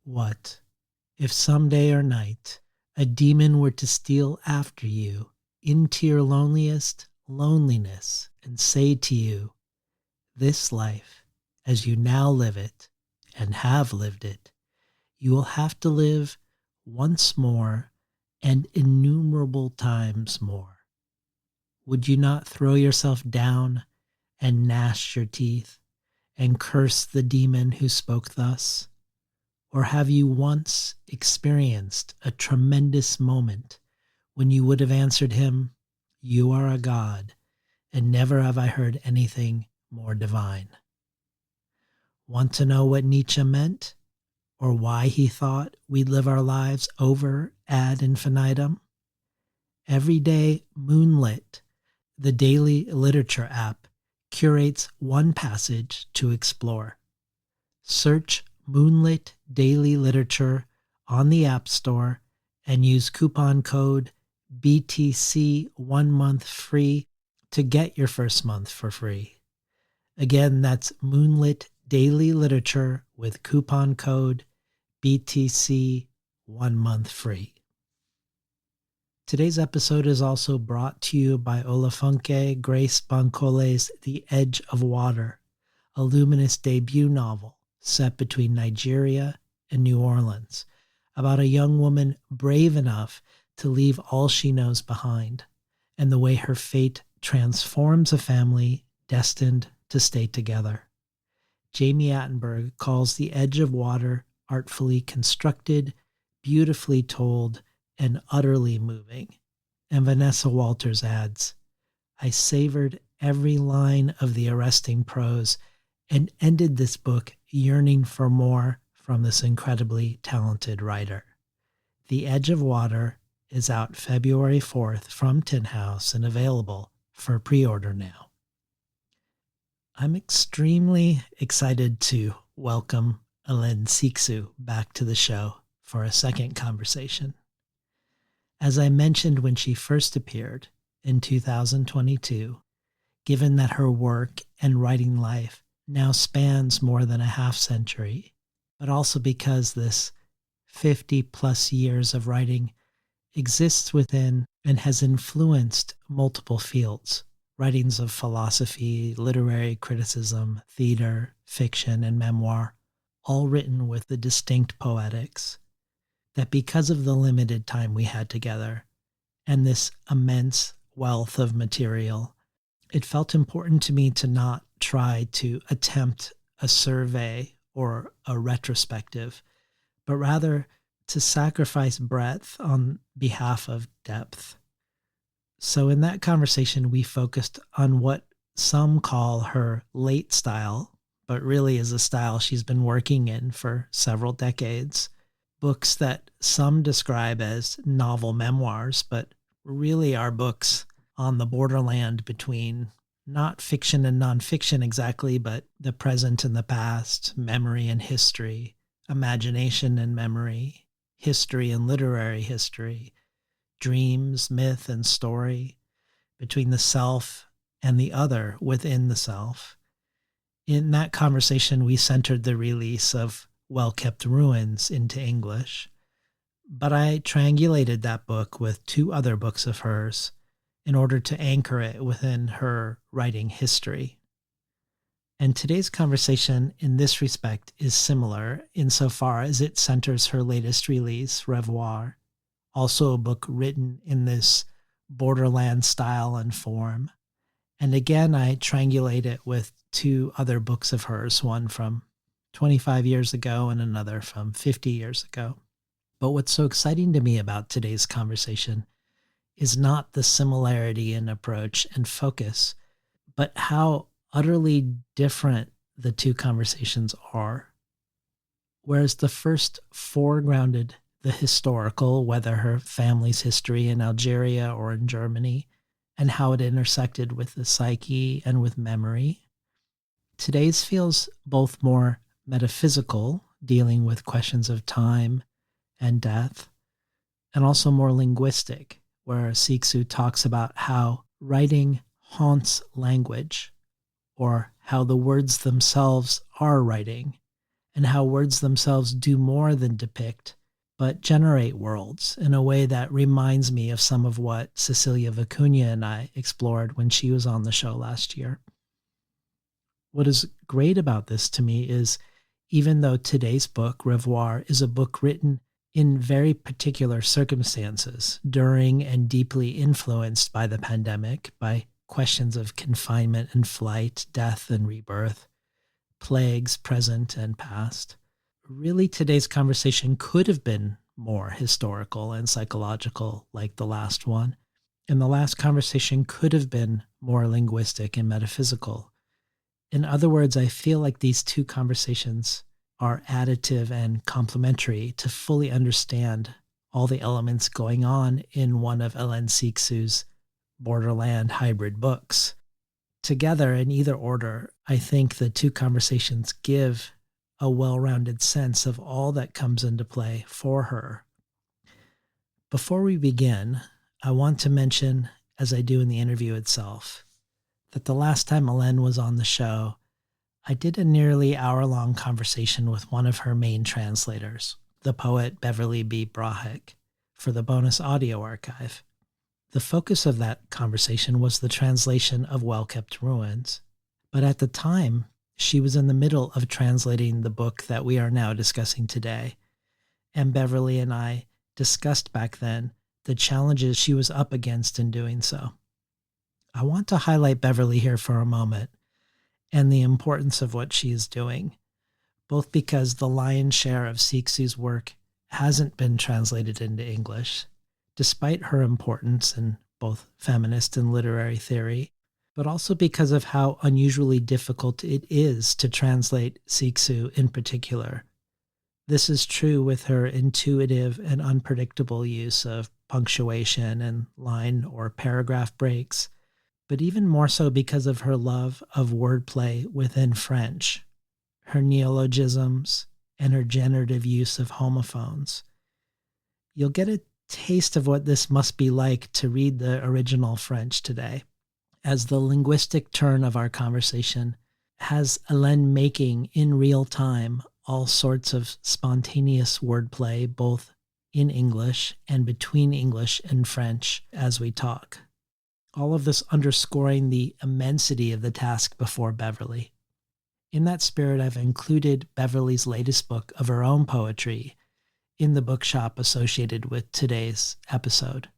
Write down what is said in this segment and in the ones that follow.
What if someday or night a demon were to steal after you into your loneliest loneliness and say to you, this life, as you now live it and have lived it, you will have to live once more and innumerable times more. Would you not throw yourself down and gnash your teeth and curse the demon who spoke thus? Or have you once experienced a tremendous moment when you would have answered him, you are a god, and never have I heard anything more divine? Want to know what Nietzsche meant? Or why he thought we'd live our lives over ad infinitum? Every day, Moonlit, the daily literature app, curates one passage to explore. Search Moonlit Daily Literature on the App Store and use coupon code BTC 1 month free to get your first month for free. Again, that's Moonlit Daily Literature with coupon code BTC 1 month free. Today's episode is also brought to you by Olafunke Grace Bancole's The Edge of Water, a luminous debut novel set between Nigeria and New Orleans, about a young woman brave enough to leave all she knows behind, and the way her fate transforms a family destined to stay together. Jamie Attenberg calls The Edge of Water artfully constructed, beautifully told, and utterly moving. And Vanessa Walters adds, I savored every line of the arresting prose and ended this book yearning for more from this incredibly talented writer. The Edge of Water is out February 4th from Tin House and available for pre-order now. I'm extremely excited to welcome Hélène Cixous back to the show for a second conversation. As I mentioned when she first appeared in 2022, given that her work and writing life now spans more than a half century, but also because this 50 plus years of writing exists within and has influenced multiple fields, writings of philosophy, literary criticism, theater, fiction, and memoir, all written with the distinct poetics, that because of the limited time we had together and this immense wealth of material, it felt important to me to not try to attempt a survey or a retrospective, but rather to sacrifice breadth on behalf of depth. So in that conversation, we focused on what some call her late style, but really is a style she's been working in for several decades. Books that some describe as novel memoirs, but really are books on the borderland between not fiction and nonfiction exactly, but the present and the past, memory and history, imagination and memory, history and literary history, dreams, myth, and story, between the self and the other within the self. In that conversation, we centered the release of Well-Kept Ruins into English, but I triangulated that book with 2 other books of hers in order to anchor it within her writing history. And today's conversation in this respect is similar insofar as it centers her latest release, Rêvoir, also a book written in this borderland style and form. And again, I triangulate it with 2 other books of hers, one from 25 years ago and another from 50 years ago. But what's so exciting to me about today's conversation is not the similarity in approach and focus, but how utterly different the 2 conversations are. Whereas the first foregrounded the historical, whether her family's history in Algeria or in Germany, and how it intersected with the psyche and with memory, today's feels both more metaphysical, dealing with questions of time and death, and also more linguistic, where Cixous talks about how writing haunts language, or how the words themselves are writing, and how words themselves do more than depict, but generate worlds in a way that reminds me of some of what Cecilia Vicuña and I explored when she was on the show last year. What is great about this to me is even though today's book, Rêvoir, is a book written in very particular circumstances during and deeply influenced by the pandemic, by questions of confinement and flight, death and rebirth, plagues present and past, really today's conversation could have been more historical and psychological like the last one. And the last conversation could have been more linguistic and metaphysical. In other words, I feel like these two conversations are additive and complementary to fully understand all the elements going on in one of Hélène Cixous' borderland hybrid books. Together, in either order, I think the two conversations give a well-rounded sense of all that comes into play for her. Before we begin, I want to mention, as I do in the interview itself, that the last time Hélène was on the show, I did a nearly hour-long conversation with one of her main translators, the poet Beverly B. Brahick, for the bonus audio archive. The focus of that conversation was the translation of Well-Kept Ruins, but at the time, she was in the middle of translating the book that we are now discussing today, and Beverly and I discussed back then the challenges she was up against in doing so. I want to highlight Beverly here for a moment and the importance of what she is doing, both because the lion's share of Cixous' work hasn't been translated into English, despite her importance in both feminist and literary theory, but also because of how unusually difficult it is to translate Cixous in particular. This is true with her intuitive and unpredictable use of punctuation and line or paragraph breaks, but even more so because of her love of wordplay within French, her neologisms, and her generative use of homophones. You'll get a taste of what this must be like to read the original French today, as the linguistic turn of our conversation has Hélène making in real time all sorts of spontaneous wordplay, both in English and between English and French as we talk. All of this underscoring the immensity of the task before Beverly. In that spirit, I've included Beverly's latest book of her own poetry in the bookshop associated with today's episode,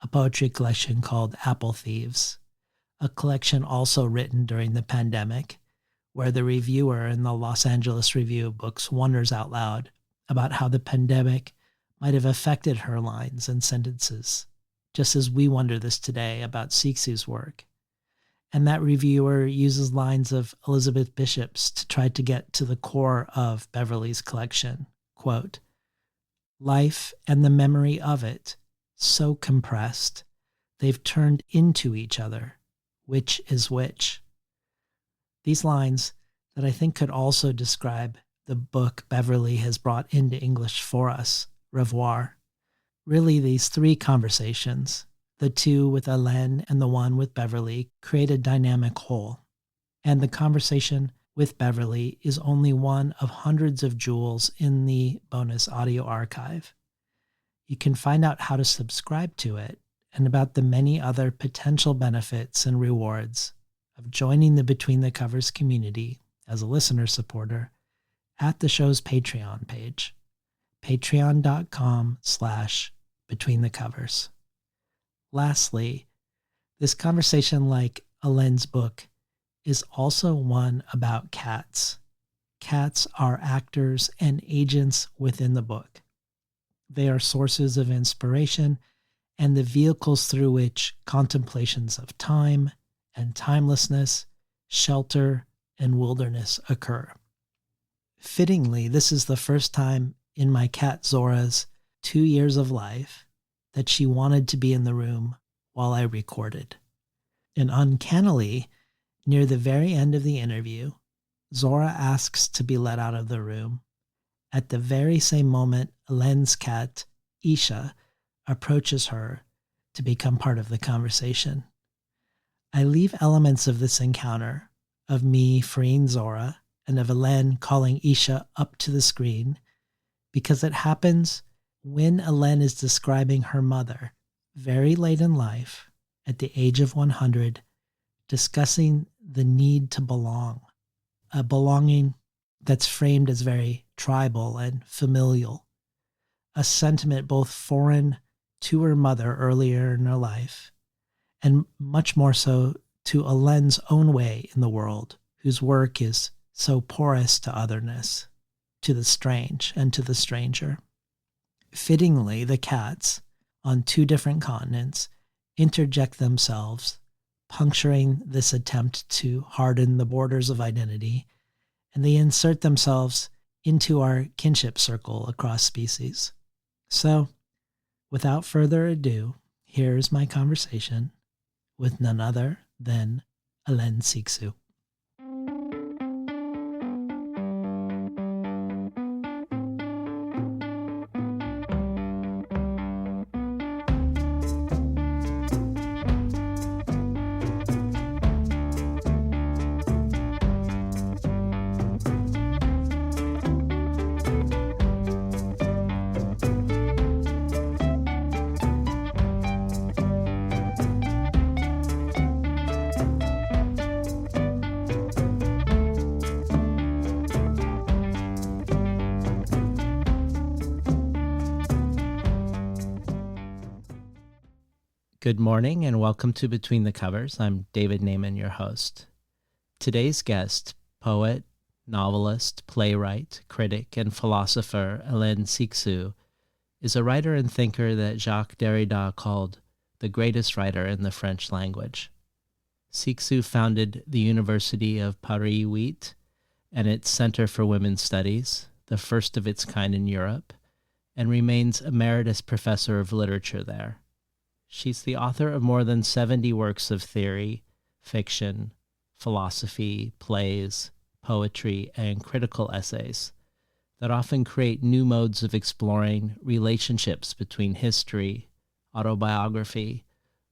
a poetry collection called Apple Thieves, a collection also written during the pandemic, where the reviewer in the Los Angeles Review of Books wonders out loud about how the pandemic might have affected her lines and sentences, just as we wonder this today about Cixous' work. And that reviewer uses lines of Elizabeth Bishop's to try to get to the core of Beverly's collection. Quote, "Life and the memory of it, so compressed, they've turned into each other. Which is which?" These lines that I think could also describe the book Beverly has brought into English for us, Rêvoir. Really, these three conversations, the two with Hélène and the one with Beverly, create a dynamic whole. And the conversation with Beverly is only one of hundreds of jewels in the bonus audio archive. You can find out how to subscribe to it and about the many other potential benefits and rewards of joining the Between the Covers community as a listener supporter at the show's Patreon page, patreon.com/betweenthecovers. Lastly, this conversation, like Hélène's book, is also one about cats. Cats are actors and agents within the book. They are sources of inspiration and the vehicles through which contemplations of time and timelessness, shelter, and wilderness occur. Fittingly, this is the first time in my cat Zora's 2 years of life that she wanted to be in the room while I recorded. And uncannily, near the very end of the interview, Zora asks to be let out of the room. At the very same moment, Hélène's cat, Isha, approaches her to become part of the conversation. I leave elements of this encounter, of me freeing Zora and of Hélène calling Isha up to the screen, because it happens when Hélène is describing her mother, very late in life, at the age of 100, discussing the need to belong, a belonging that's framed as very tribal and familial, a sentiment both foreign to her mother earlier in her life, and much more so to Hélène's own way in the world, whose work is so porous to otherness, to the strange and to the stranger. Fittingly, the cats, on two different continents, interject themselves, puncturing this attempt to harden the borders of identity, and they insert themselves into our kinship circle across species. So, without further ado, here's my conversation with none other than Hélène Cixous. Good morning and welcome to Between the Covers. I'm David Naiman, your host. Today's guest, poet, novelist, playwright, critic, and philosopher Hélène Cixous, is a writer and thinker that Jacques Derrida called the greatest writer in the French language. Cixous founded the University of Paris 8 and its Center for Women's Studies, the first of its kind in Europe, and remains emeritus professor of literature there. She's the author of more than 70 works of theory, fiction, philosophy, plays, poetry, and critical essays that often create new modes of exploring relationships between history, autobiography,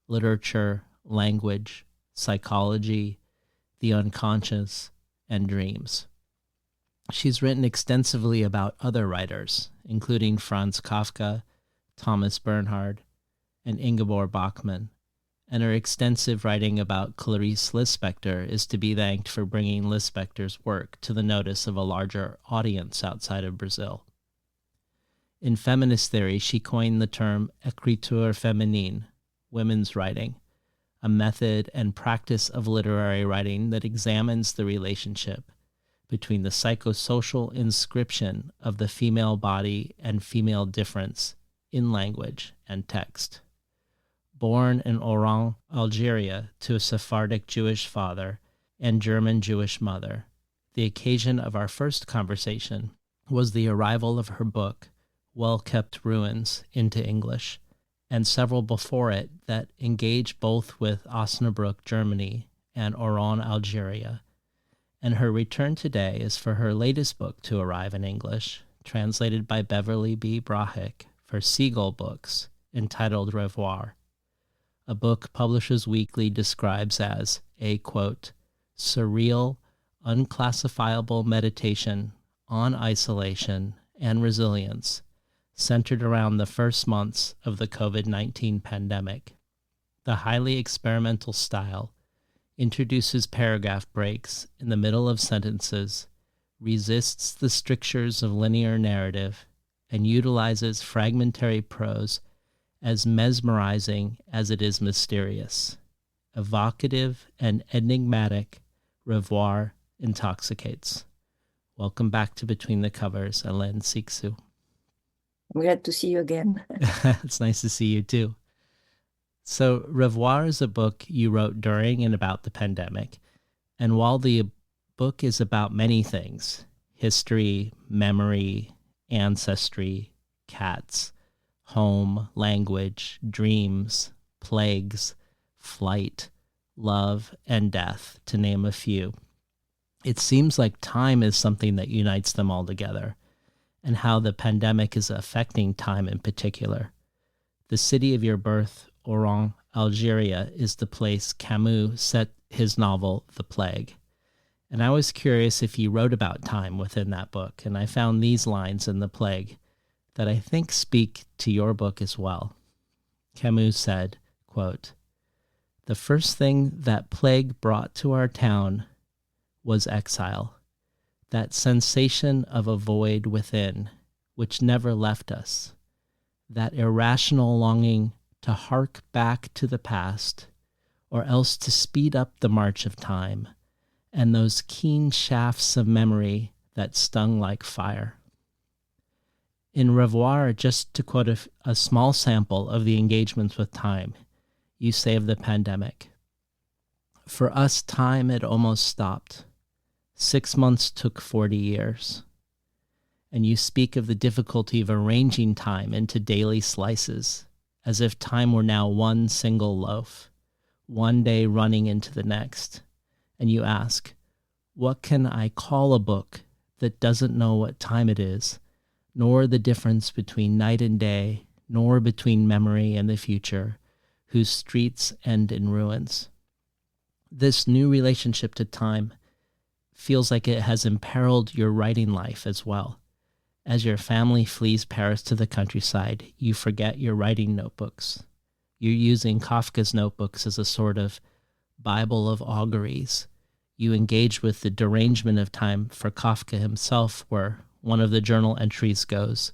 literature, language, psychology, the unconscious, and dreams. She's written extensively about other writers, including Franz Kafka, Thomas Bernhard, and Ingeborg Bachmann, and her extensive writing about Clarice Lispector is to be thanked for bringing Lispector's work to the notice of a larger audience outside of Brazil. In feminist theory, she coined the term écriture féminine, women's writing, a method and practice of literary writing that examines the relationship between the psychosocial inscription of the female body and female difference in language and text. Born in Oran, Algeria, to a Sephardic Jewish father and German Jewish mother, the occasion of our first conversation was the arrival of her book, Well-Kept Ruins, into English, and several before it that engage both with Osnabrück, Germany, and Oran, Algeria. And her return today is for her latest book to arrive in English, translated by Beverly B. Brahick for Seagull Books, entitled Rêvoir, a book Publishers Weekly describes as a, quote, surreal, unclassifiable meditation on isolation and resilience centered around the first months of the COVID-19 pandemic. The highly experimental style introduces paragraph breaks in the middle of sentences, resists the strictures of linear narrative, and utilizes fragmentary prose as mesmerizing as it is mysterious. Evocative and enigmatic, Rêvoir intoxicates. Welcome back to Between the Covers, Hélène Cixous. I'm glad to see you again. It's nice to see you too. So Rêvoir is a book you wrote during and about the pandemic. And while the book is about many things, history, memory, ancestry, cats, home, language, dreams, plagues, flight, love, and death, to name a few, it seems like time is something that unites them all together, and how the pandemic is affecting time in particular. The city of your birth, Oran, Algeria, is the place Camus set his novel The Plague, And I was curious if he wrote about time within that book, and I found these lines in The Plague that I think speak to your book as well. Camus said, quote, "The first thing that plague brought to our town was exile, that sensation of a void within, which never left us, that irrational longing to hark back to the past, or else to speed up the march of time, and those keen shafts of memory that stung like fire." In Rêvoir, just to quote a small sample of the engagements with time, you say of the pandemic, "For us, time had almost stopped. 6 months took 40 years." And you speak of the difficulty of arranging time into daily slices, as if time were now one single loaf, one day running into the next. And you ask, what can I call a book that doesn't know what time it is, nor the difference between night and day, nor between memory and the future, whose streets end in ruins? This new relationship to time feels like it has imperiled your writing life as well. As your family flees Paris to the countryside, you forget your writing notebooks. You're using Kafka's notebooks as a sort of Bible of auguries. You engage with the derangement of time for Kafka himself, where one of the journal entries goes,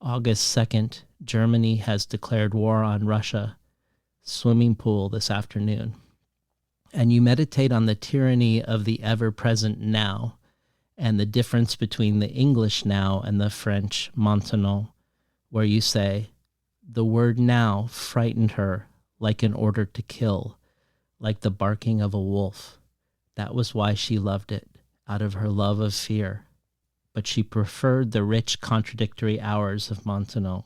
"August 2nd, Germany has declared war on Russia. Swimming pool this afternoon." And you meditate on the tyranny of the ever-present now, and the difference between the English now and the French maintenant, where you say, "The word now frightened her like an order to kill, like the barking of a wolf. That was why she loved it, out of her love of fear. But she preferred the rich contradictory hours of Maintenon."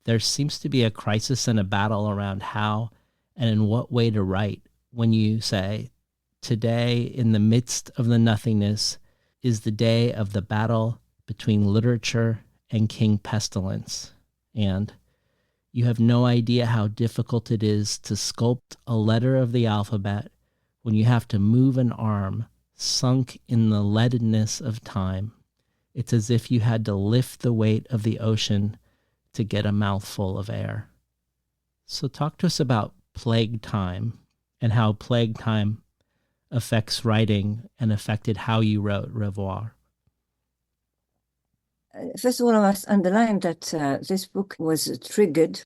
There seems to be a crisis and a battle around how and in what way to write when you say, "Today, in the midst of the nothingness, is the day of the battle between literature and King Pestilence," and "You have no idea how difficult it is to sculpt a letter of the alphabet when you have to move an arm sunk in the leadenness of time. It's as if you had to lift the weight of the ocean to get a mouthful of air." So talk to us about plague time and how plague time affects writing and affected how you wrote Rêvoir. First of all, I must underline that this book was triggered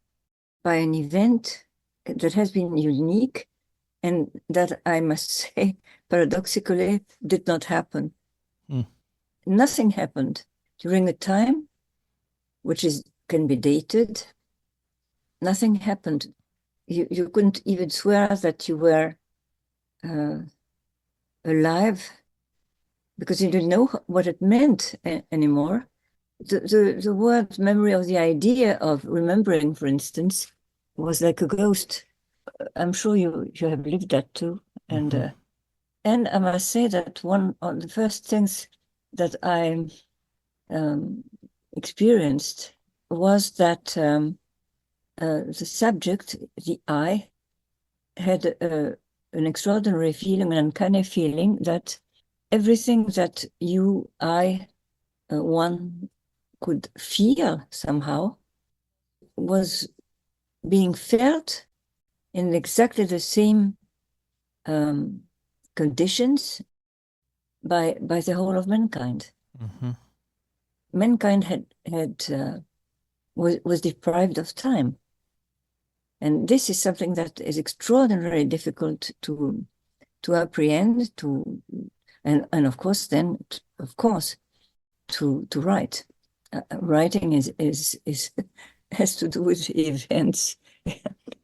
by an event that has been unique and that, I must say, paradoxically, did not happen. Nothing happened during a time which can be dated. Nothing happened. You couldn't even swear that you were alive because you didn't know what it meant anymore. The word memory, or the idea of remembering, for instance, was like a ghost. I'm sure you have lived that too. And I must say that one of the first things that I experienced was that the subject, the I, had an extraordinary feeling, an uncanny feeling that everything that one could feel somehow was being felt in exactly the same conditions by the whole of mankind. Mankind was deprived of time, and this is something that is extraordinarily difficult to apprehend, and of course then to write. Writing is has to do with events.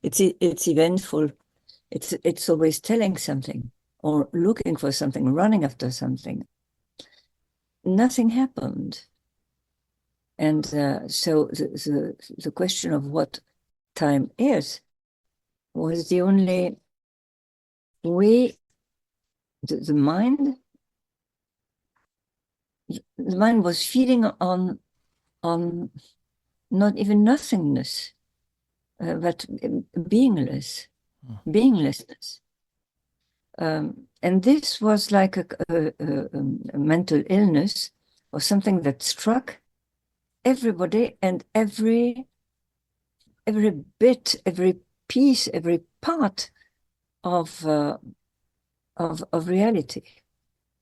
It's eventful. It's always telling something or looking for something, running after something. Nothing happened, and so the question of what time is was the only way the mind was feeding on not even nothingness, but beinglessness. And this was like a mental illness or something that struck everybody, and every bit, every piece, every part of reality.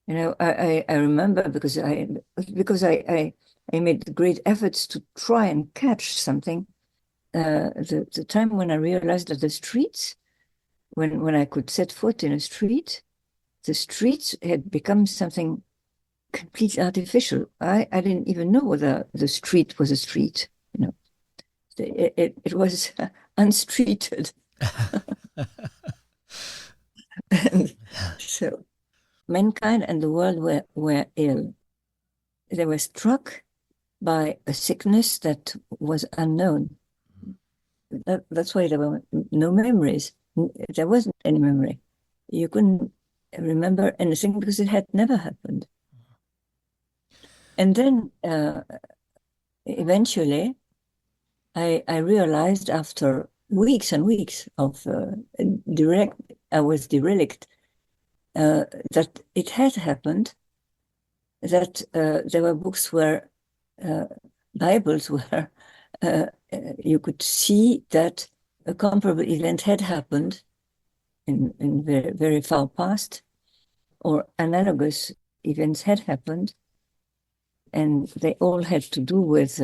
You know, I remember because I made great efforts to try and catch something. The time when I realized that the streets, when I could set foot in a street, the streets had become something completely artificial. I didn't even know whether the street was a street. You know, it was unstreeted. And so mankind and the world were ill. They were struck by a sickness that was unknown. That's why there were no memories. There wasn't any memory. You couldn't remember anything because it had never happened. And then eventually, I realized after weeks and weeks of I was derelict, that it had happened, that there were books where Bibles where you could see that a comparable event had happened in very, very far past, or analogous events had happened, and they all had to do with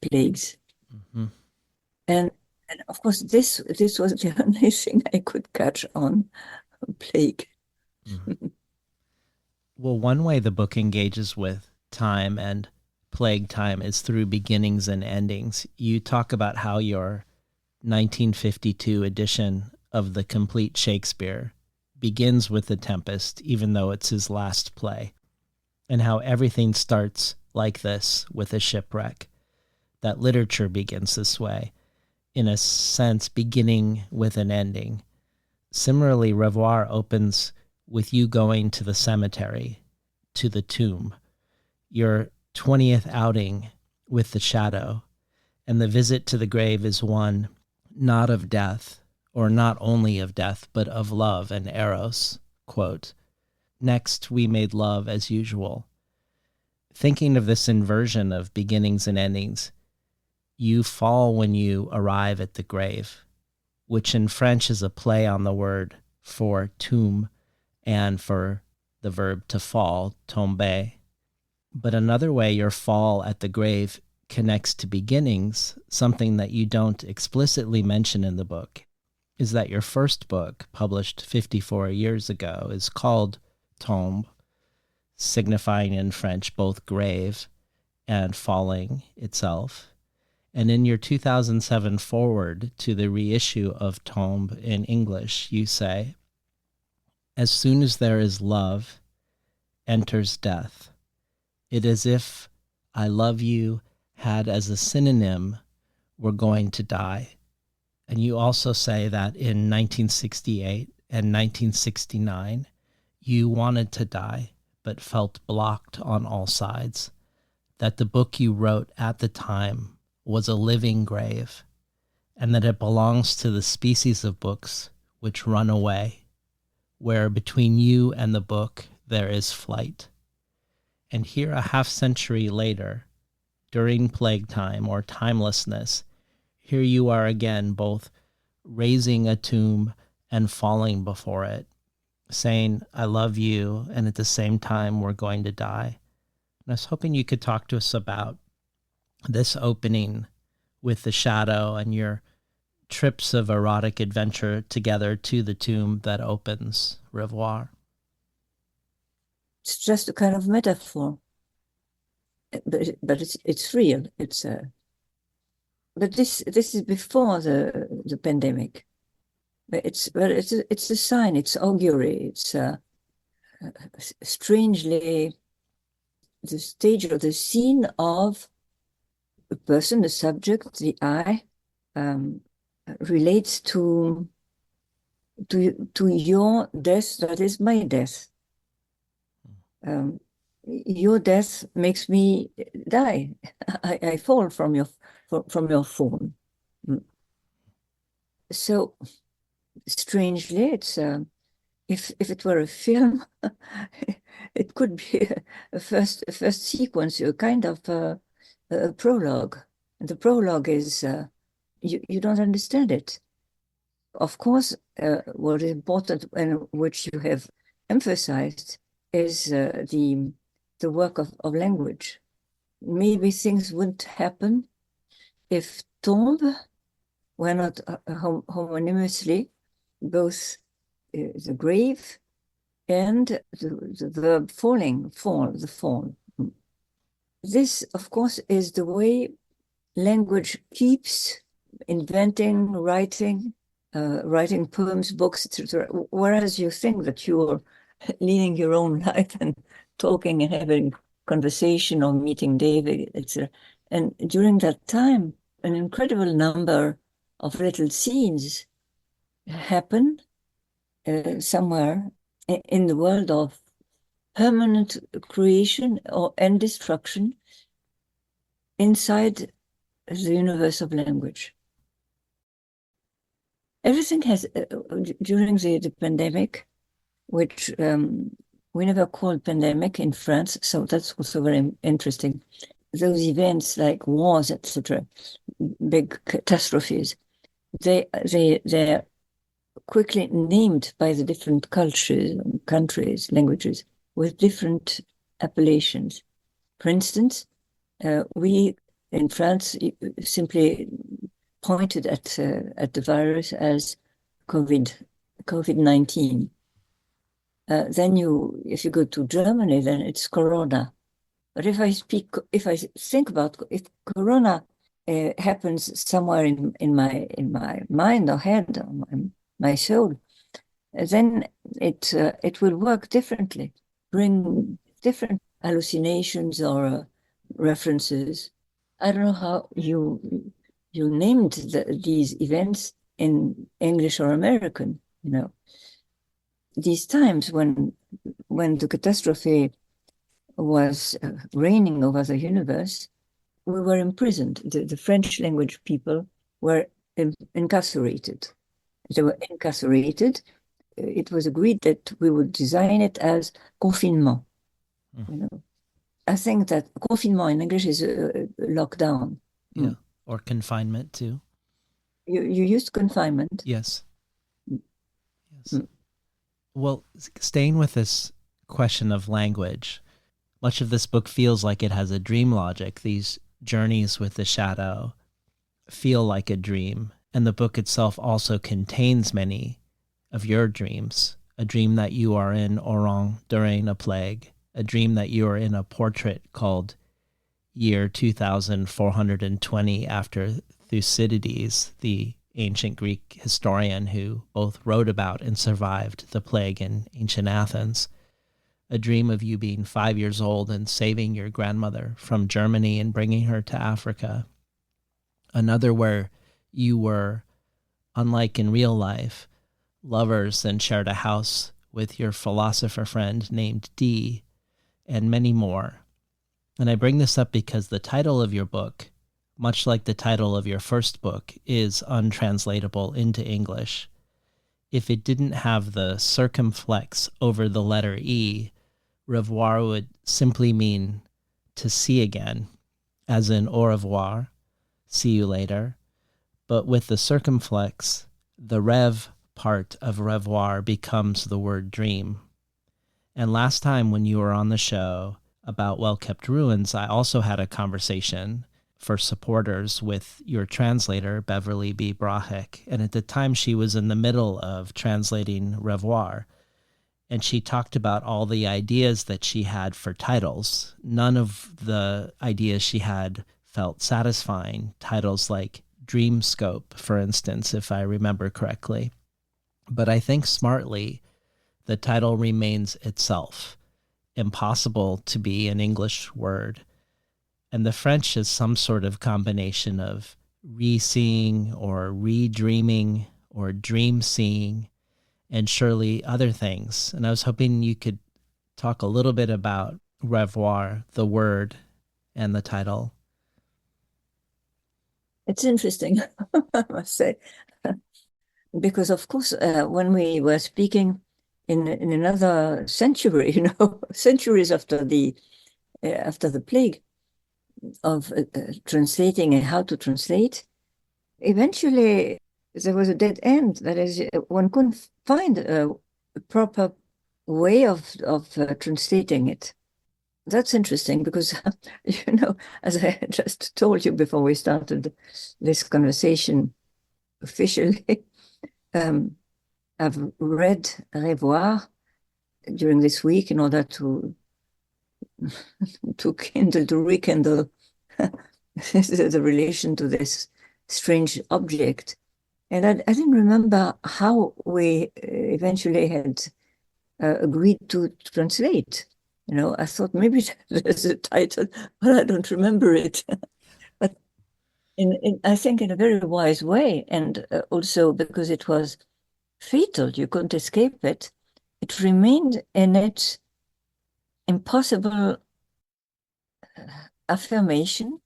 plagues. Mm-hmm. And of course, this was the only thing I could catch on, plague. Mm-hmm. Well, one way the book engages with time and plague time is through beginnings and endings. You talk about how your 1952 edition of the complete Shakespeare begins with The Tempest, even though it's his last play, and how everything starts like this with a shipwreck, that literature begins this way, in a sense, beginning with an ending. Similarly, Rêvoir opens with you going to the cemetery, to the tomb, your 20th outing with the shadow, and the visit to the grave is one not of death, or not only of death, but of love and eros. Quote, next we made love as usual. Thinking of this inversion of beginnings and endings, you fall when you arrive at the grave, which in French is a play on the word for tomb and for the verb to fall, tomber. But another way your fall at the grave connects to beginnings, something that you don't explicitly mention in the book, is that your first book, published 54 years ago, is called Tombe, signifying in French both grave and falling itself. And in your 2007 foreword to the reissue of Tombe in English, you say, as soon as there is love, enters death. It is if I love you had as a synonym, we're going to die. And you also say that in 1968 and 1969, you wanted to die, but felt blocked on all sides. That the book you wrote at the time was a living grave, and that it belongs to the species of books which run away, where between you and the book there is flight. And here a half-century later, during plague time or timelessness, here you are again, both raising a tomb and falling before it, saying, I love you, and at the same time, we're going to die. And I was hoping you could talk to us about this opening with the shadow and your trips of erotic adventure together to the tomb that opens Rêvoir. It's just a kind of metaphor, but it's real. But this is before the pandemic. But it's a sign. It's augury. It's strangely the stage or the scene of a person, the subject, the I, relates to your death. That is my death. Your death makes me die. I fall from your phone. So strangely, if it were a film, it could be a first sequence, a kind of a prologue. And the prologue is you don't understand it. Of course, what is important and which you have emphasized is the work of language. Maybe things wouldn't happen if tombe were not homonymously both the grave and the verb falling, fall, the fall. This, of course, is the way language keeps inventing, writing poems, books, etc. Whereas you think that you're leading your own life and talking and having conversation or meeting David, etc. And during that time, an incredible number of little scenes happen somewhere in the world of permanent creation and destruction inside the universe of language. Everything has, during the pandemic, which we never called pandemic in France, so that's also very interesting. Those events like wars, etc., big catastrophes, they're quickly named by the different cultures, countries, languages, with different appellations. For instance, we in France simply pointed at the virus as COVID-19. Then if you go to Germany, then it's Corona. But if I think about if Corona happens somewhere in my mind or head or my soul, then it will work differently, bring different hallucinations or references. I don't know how you named these events in English or American. These times when the catastrophe was reigning over the universe, we were imprisoned. The French language people were incarcerated. They were incarcerated. It was agreed that we would design it as confinement. I think that confinement in English is lockdown. Yeah, or confinement too. You used confinement? Yes. Well, staying with this question of language, much of this book feels like it has a dream logic. These journeys with the shadow feel like a dream, and the book itself also contains many of your dreams. A dream that you are in Oran during a plague, a dream that you are in a portrait called year 2420 after Thucydides, the ancient Greek historian who both wrote about and survived the plague in ancient Athens. A dream of you being 5 years old and saving your grandmother from Germany and bringing her to Africa. Another where you were, unlike in real life, lovers and shared a house with your philosopher friend named D, and many more. And I bring this up because the title of your book, much like the title of your first book, is untranslatable into English. If it didn't have the circumflex over the letter E, Rêvoir would simply mean to see again, as in au revoir, see you later. But with the circumflex, the rêve part of Rêvoir becomes the word dream. And last time when you were on the show about Well-Kept Ruins, I also had a conversation for supporters with your translator, Beverly B. Brahek. And at the time, she was in the middle of translating Rêvoir. And she talked about all the ideas that she had for titles. None of the ideas she had felt satisfying. Titles like Dreamscope, for instance, if I remember correctly. But I think smartly, the title remains itself. Impossible to be an English word. And the French is some sort of combination of re-seeing or re-dreaming or dream-seeing and surely other things. And I was hoping you could talk a little bit about Rêvoir, the word and the title. It's interesting, I must say, because of course, when we were speaking, in another century, centuries after the plague of translating and how to translate. Eventually, there was a dead end. That is, one couldn't find a proper way of translating it. That's interesting because, as I just told you before we started this conversation officially, I've read Rêvoir during this week in order to rekindle the relation to this strange object. And I didn't remember how we eventually had agreed to translate. I thought maybe there's a title, but I don't remember it. But I think in a very wise way, and also because it was fatal, you couldn't escape it. It remained in its impossible affirmation,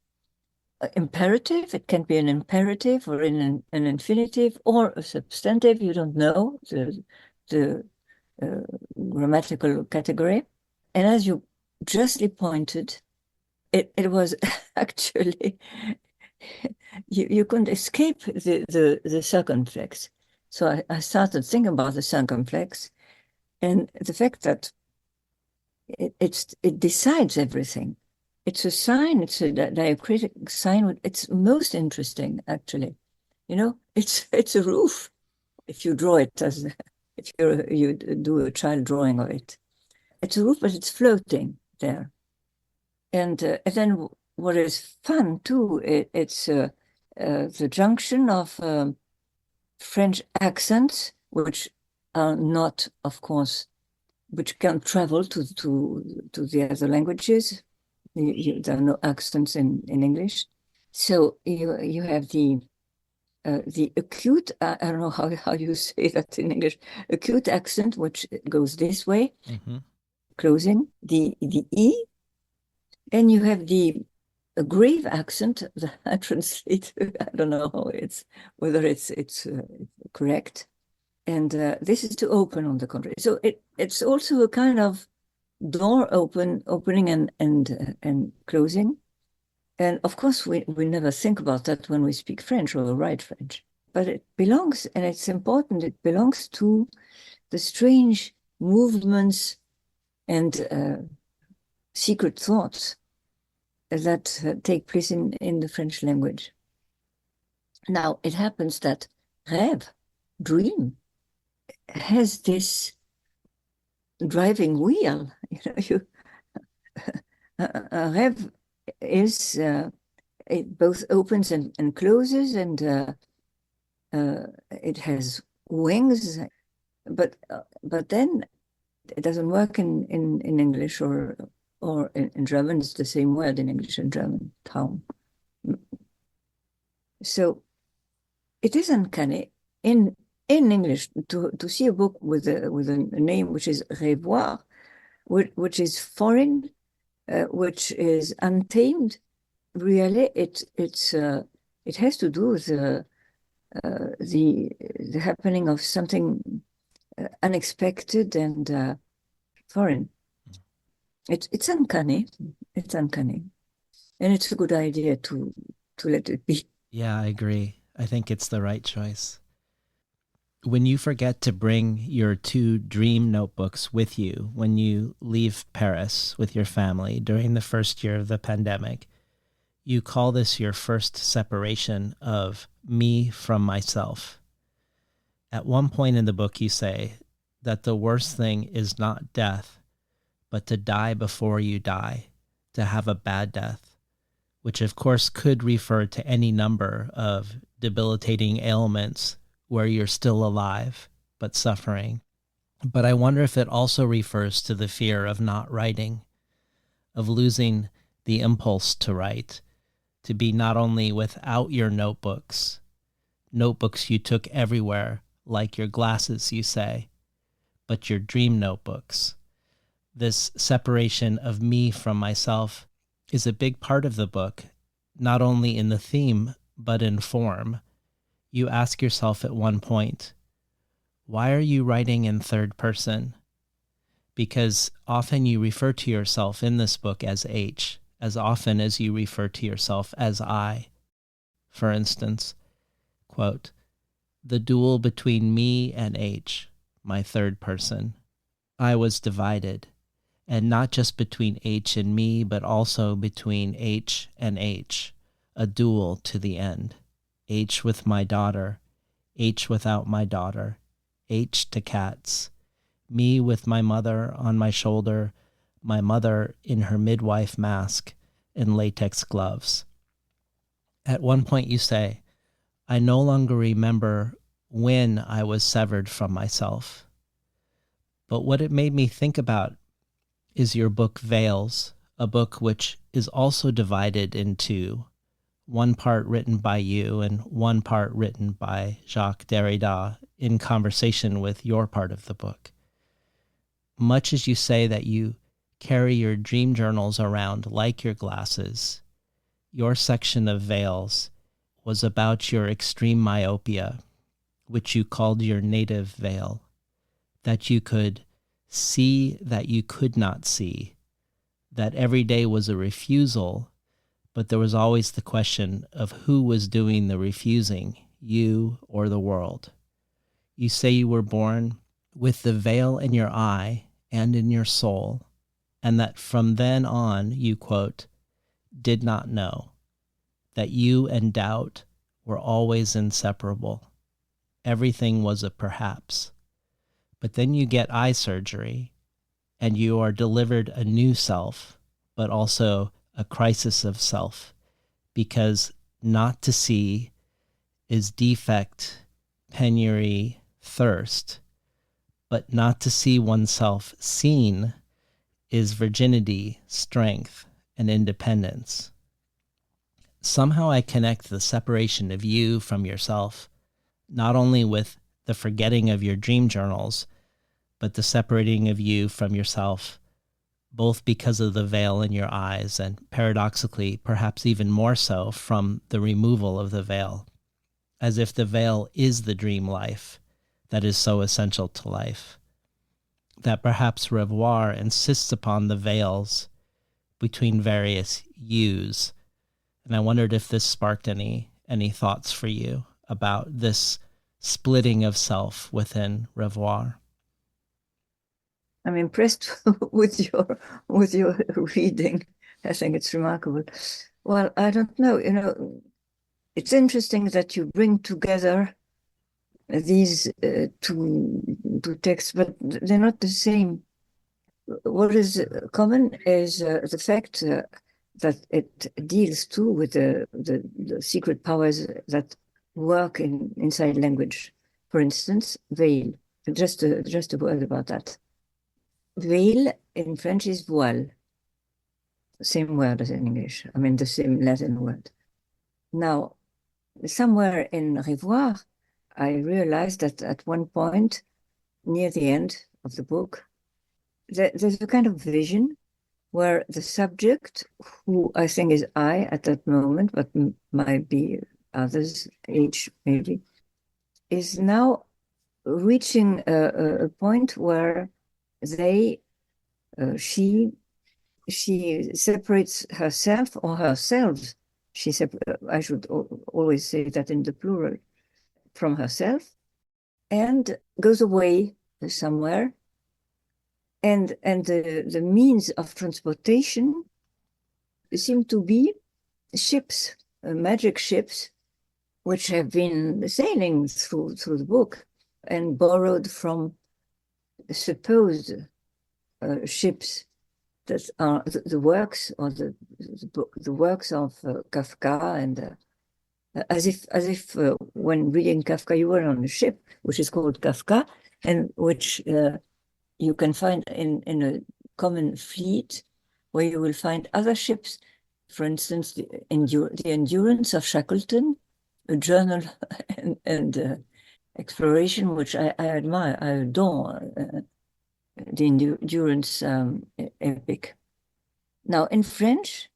imperative. It can be an imperative or an infinitive or a substantive. You don't know the grammatical category. And as you justly pointed, it was actually, you couldn't escape the circumflex. So I started thinking about the circumflex and the fact that it decides everything. It's a sign, it's a diacritic sign. It's most interesting, actually. It's a roof if you draw it if you do a child drawing of it. It's a roof, but it's floating there. And then what is fun too, it's the junction of French accents, which are not, of course, which can travel to the other languages. There are no accents in English. So you have the acute, I don't know how you say that in English, acute accent, which goes this way, closing, the E, and you have the grave accent that I translate. I don't know whether it's correct. And this is to open, on the contrary. So it's also a kind of door opening and closing. And of course, we never think about that when we speak French or write French. But it belongs, and it's important, it belongs to the strange movements and secret thoughts that take place in the French language. Now, it happens that rêve, dream, has this driving wheel. A rêve is, it both opens and closes, and it has wings, but then it doesn't work in English or in German. It's the same word in English and German, Traum. So it is uncanny in English to see a book with a name which is Rêvoir, which is foreign, which is untamed. Really, it has to do with the happening of something unexpected and foreign. It's uncanny. It's uncanny, and it's a good idea to let it be. Yeah, I agree. I think it's the right choice. When you forget to bring your 2 dream notebooks with you when you leave Paris with your family during the first year of the pandemic, you call this your first separation of me from myself. At one point in the book, you say that the worst thing is not death, but to die before you die, to have a bad death, which of course could refer to any number of debilitating ailments where you're still alive but suffering. But I wonder if it also refers to the fear of not writing, of losing the impulse to write, to be not only without your notebooks you took everywhere, like your glasses, you say, but your dream notebooks. This separation of me from myself is a big part of the book, not only in the theme, but in form. You ask yourself at one point, why are you writing in third person? Because often you refer to yourself in this book as H, as often as you refer to yourself as I. For instance, quote, "The duel between me and H, my third person. I was divided, and not just between H and me, but also between H and H, a duel to the end. H with my daughter, H without my daughter, H to cats, me with my mother on my shoulder, my mother in her midwife mask and latex gloves." At one point you say, "I no longer remember when I was severed from myself." But what it made me think about is your book Veils, a book which is also divided into one part written by you and one part written by Jacques Derrida in conversation with your part of the book. Much as you say that you carry your dream journals around like your glasses, your section of Veils was about your extreme myopia, which you called your native veil, that you could see that you could not see, that every day was a refusal, but there was always the question of who was doing the refusing, you or the world. You say you were born with the veil in your eye and in your soul, and that from then on you, quote, "did not know," that you and doubt were always inseparable. Everything was a perhaps. But then you get eye surgery, and you are delivered a new self, but also a crisis of self, because not to see is defect, penury, thirst, but not to see oneself seen is virginity, strength, and independence. Somehow I connect the separation of you from yourself, not only with the forgetting of your dream journals, but the separating of you from yourself, both because of the veil in your eyes and paradoxically, perhaps even more so from the removal of the veil, as if the veil is the dream life that is so essential to life. That perhaps Rêvoir insists upon the veils between various yous. And I wondered if this sparked any thoughts for you about this splitting of self within Rêvoir. I'm impressed with your reading. I think it's remarkable. Well, I don't know. It's interesting that you bring together these two texts, but they're not the same. What is common is the fact that it deals too with the secret powers that work inside language. For instance, veil. Just a word about that. Veil in French is voile. Same word as in English. I mean, the same Latin word. Now, somewhere in Rêvoir, I realized that at one point, near the end of the book, there's a kind of vision where the subject, who I think is I at that moment, but might be others, H maybe, is now reaching a point where she separates herself or herself. I should always say that in the plural, from herself, and goes away somewhere. And the means of transportation seem to be ships, magic ships, which have been sailing through the book and borrowed from supposed ships that are the works or the works of Kafka, and as if when reading Kafka you were on a ship which is called Kafka, and which you can find in a common fleet, where you will find other ships. For instance, the Endurance of Shackleton, a journal and exploration which I admire, I adore. The Endurance epic. Now, in French,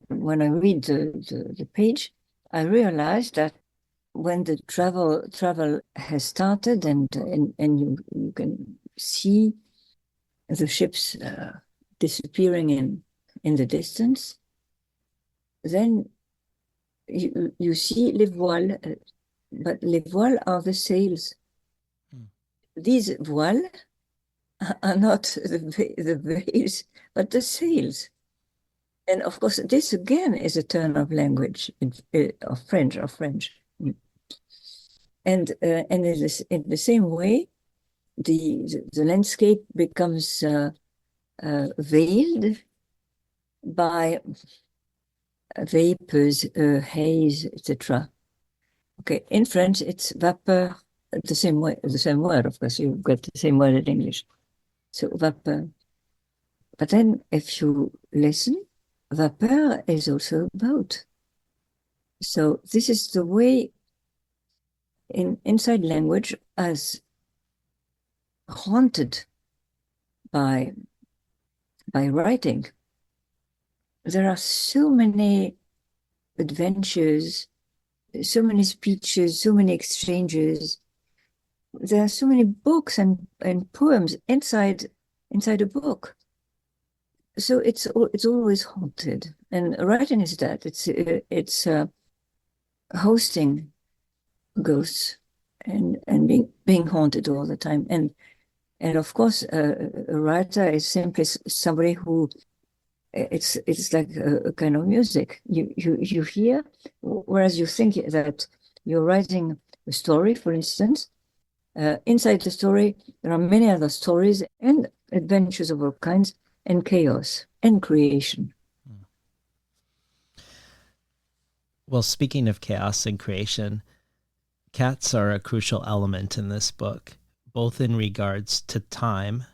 when I read the page, I realized that when the travel has started and you can see the ships disappearing in the distance, then you see les voiles, but les voiles are the sails. These voiles are not the veils, but the sails. And of course, this again is a turn of language of French. And in the same way, the landscape becomes veiled by vapors, haze, etc. Okay, in French it's vapeur, the same word. Of course, you get the same word in English. So vapeur. But then, if you listen, vapeur is also a boat. So this is the way inside language as haunted by writing. There are so many adventures, so many speeches, so many exchanges. There are so many books and poems inside a book. So it's always haunted, and writing is that it's hosting ghosts and being haunted all the time. And of course, a writer is simply somebody who it's like a kind of music you hear, whereas you think that you're writing a story, for instance. Inside the story, there are many other stories and adventures of all kinds, and chaos and creation. Well, speaking of chaos and creation, cats are a crucial element in this book, both in regards to time,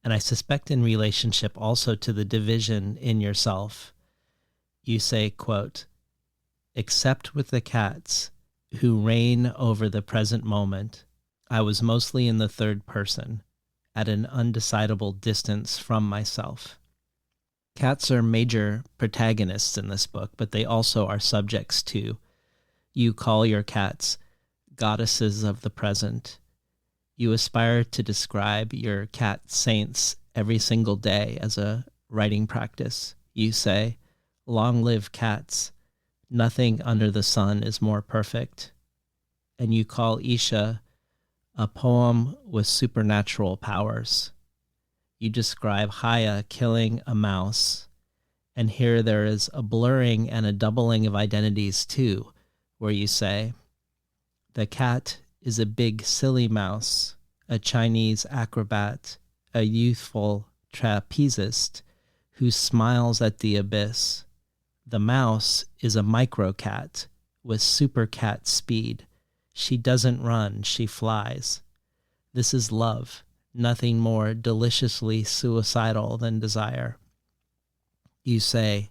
and I suspect in relationship also to the division in yourself. You say, quote, "Except with the cats who reign over the present moment, I was mostly in the third person, at an undecidable distance from myself." Cats are major protagonists in this book, but they also are subjects too. You call your cats goddesses of the present. You aspire to describe your cat saints every single day as a writing practice. You say, "Long live cats. Nothing under the sun is more perfect." And you call Isha a poem with supernatural powers. You describe Haya killing a mouse, and here there is a blurring and a doubling of identities too, where you say, "The cat is a big silly mouse, a Chinese acrobat, a youthful trapezist who smiles at the abyss. The mouse is a microcat with super cat speed. She doesn't run, she flies. This is love, nothing more deliciously suicidal than desire." You say,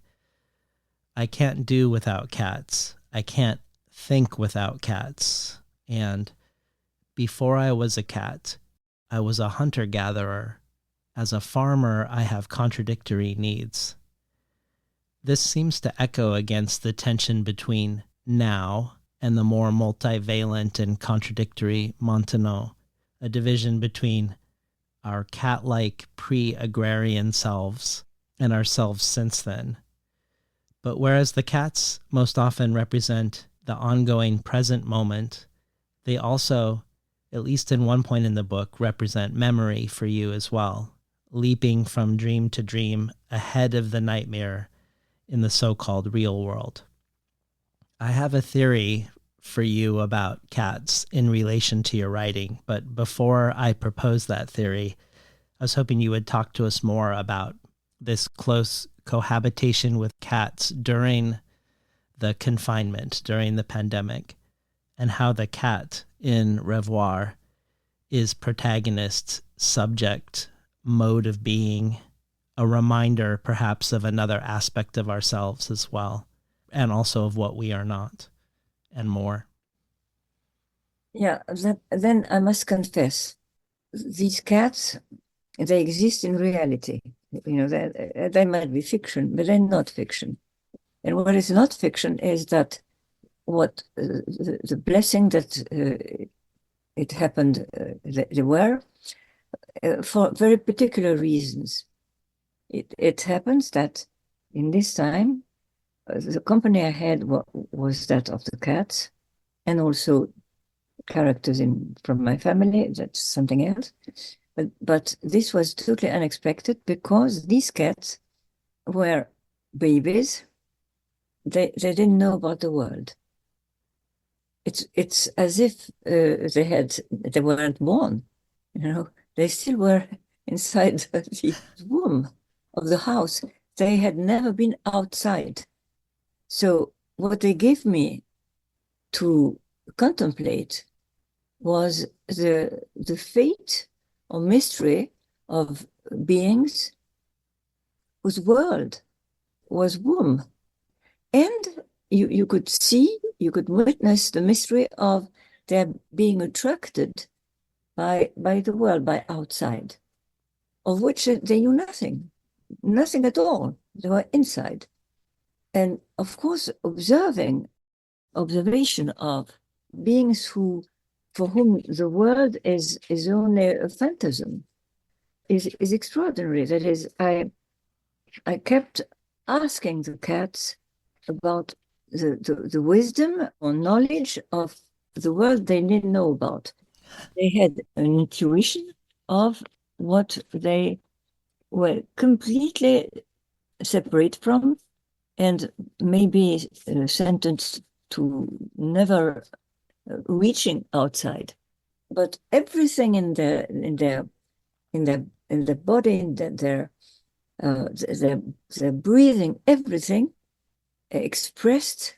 "I can't do without cats. I can't think without cats. And before I was a cat, I was a hunter-gatherer. As a farmer, I have contradictory needs." This seems to echo against the tension between now and the more multivalent and contradictory Montagnard, a division between our cat-like pre-agrarian selves and ourselves since then. But whereas the cats most often represent the ongoing present moment, they also, at least in one point in the book, represent memory for you as well, leaping from dream to dream ahead of the nightmare in the so-called real world. I have a theory for you about cats in relation to your writing, but before I propose that theory, I was hoping you would talk to us more about this close cohabitation with cats during the confinement, during the pandemic, and how the cat in Rêvoir is protagonist, subject, mode of being, a reminder perhaps of another aspect of ourselves as well, and also of what we are not, and more. Yeah, then I must confess, these cats, they exist in reality. You know, they might be fiction, but they're not fiction. And what is not fiction is that what the blessing that it happened, they were for very particular reasons. It happens that in this time, the company I had was that of the cats, and also characters from my family. That's something else. But this was totally unexpected because these cats were babies. They didn't know about the world. It's as if they weren't born, they still were inside the womb of the house. They had never been outside. So what they gave me to contemplate was the fate or mystery of beings whose world was womb. And you could witness the mystery of their being attracted by the world, by outside, of which they knew nothing at all. They were inside. And of course, observation of beings for whom the world is only a phantasm is extraordinary. That is, I kept asking the cats about the wisdom or knowledge of the world they didn't know about. They had an intuition of what they were completely separate from, and maybe sentenced to never reaching outside. But everything in their body, in their breathing, everything expressed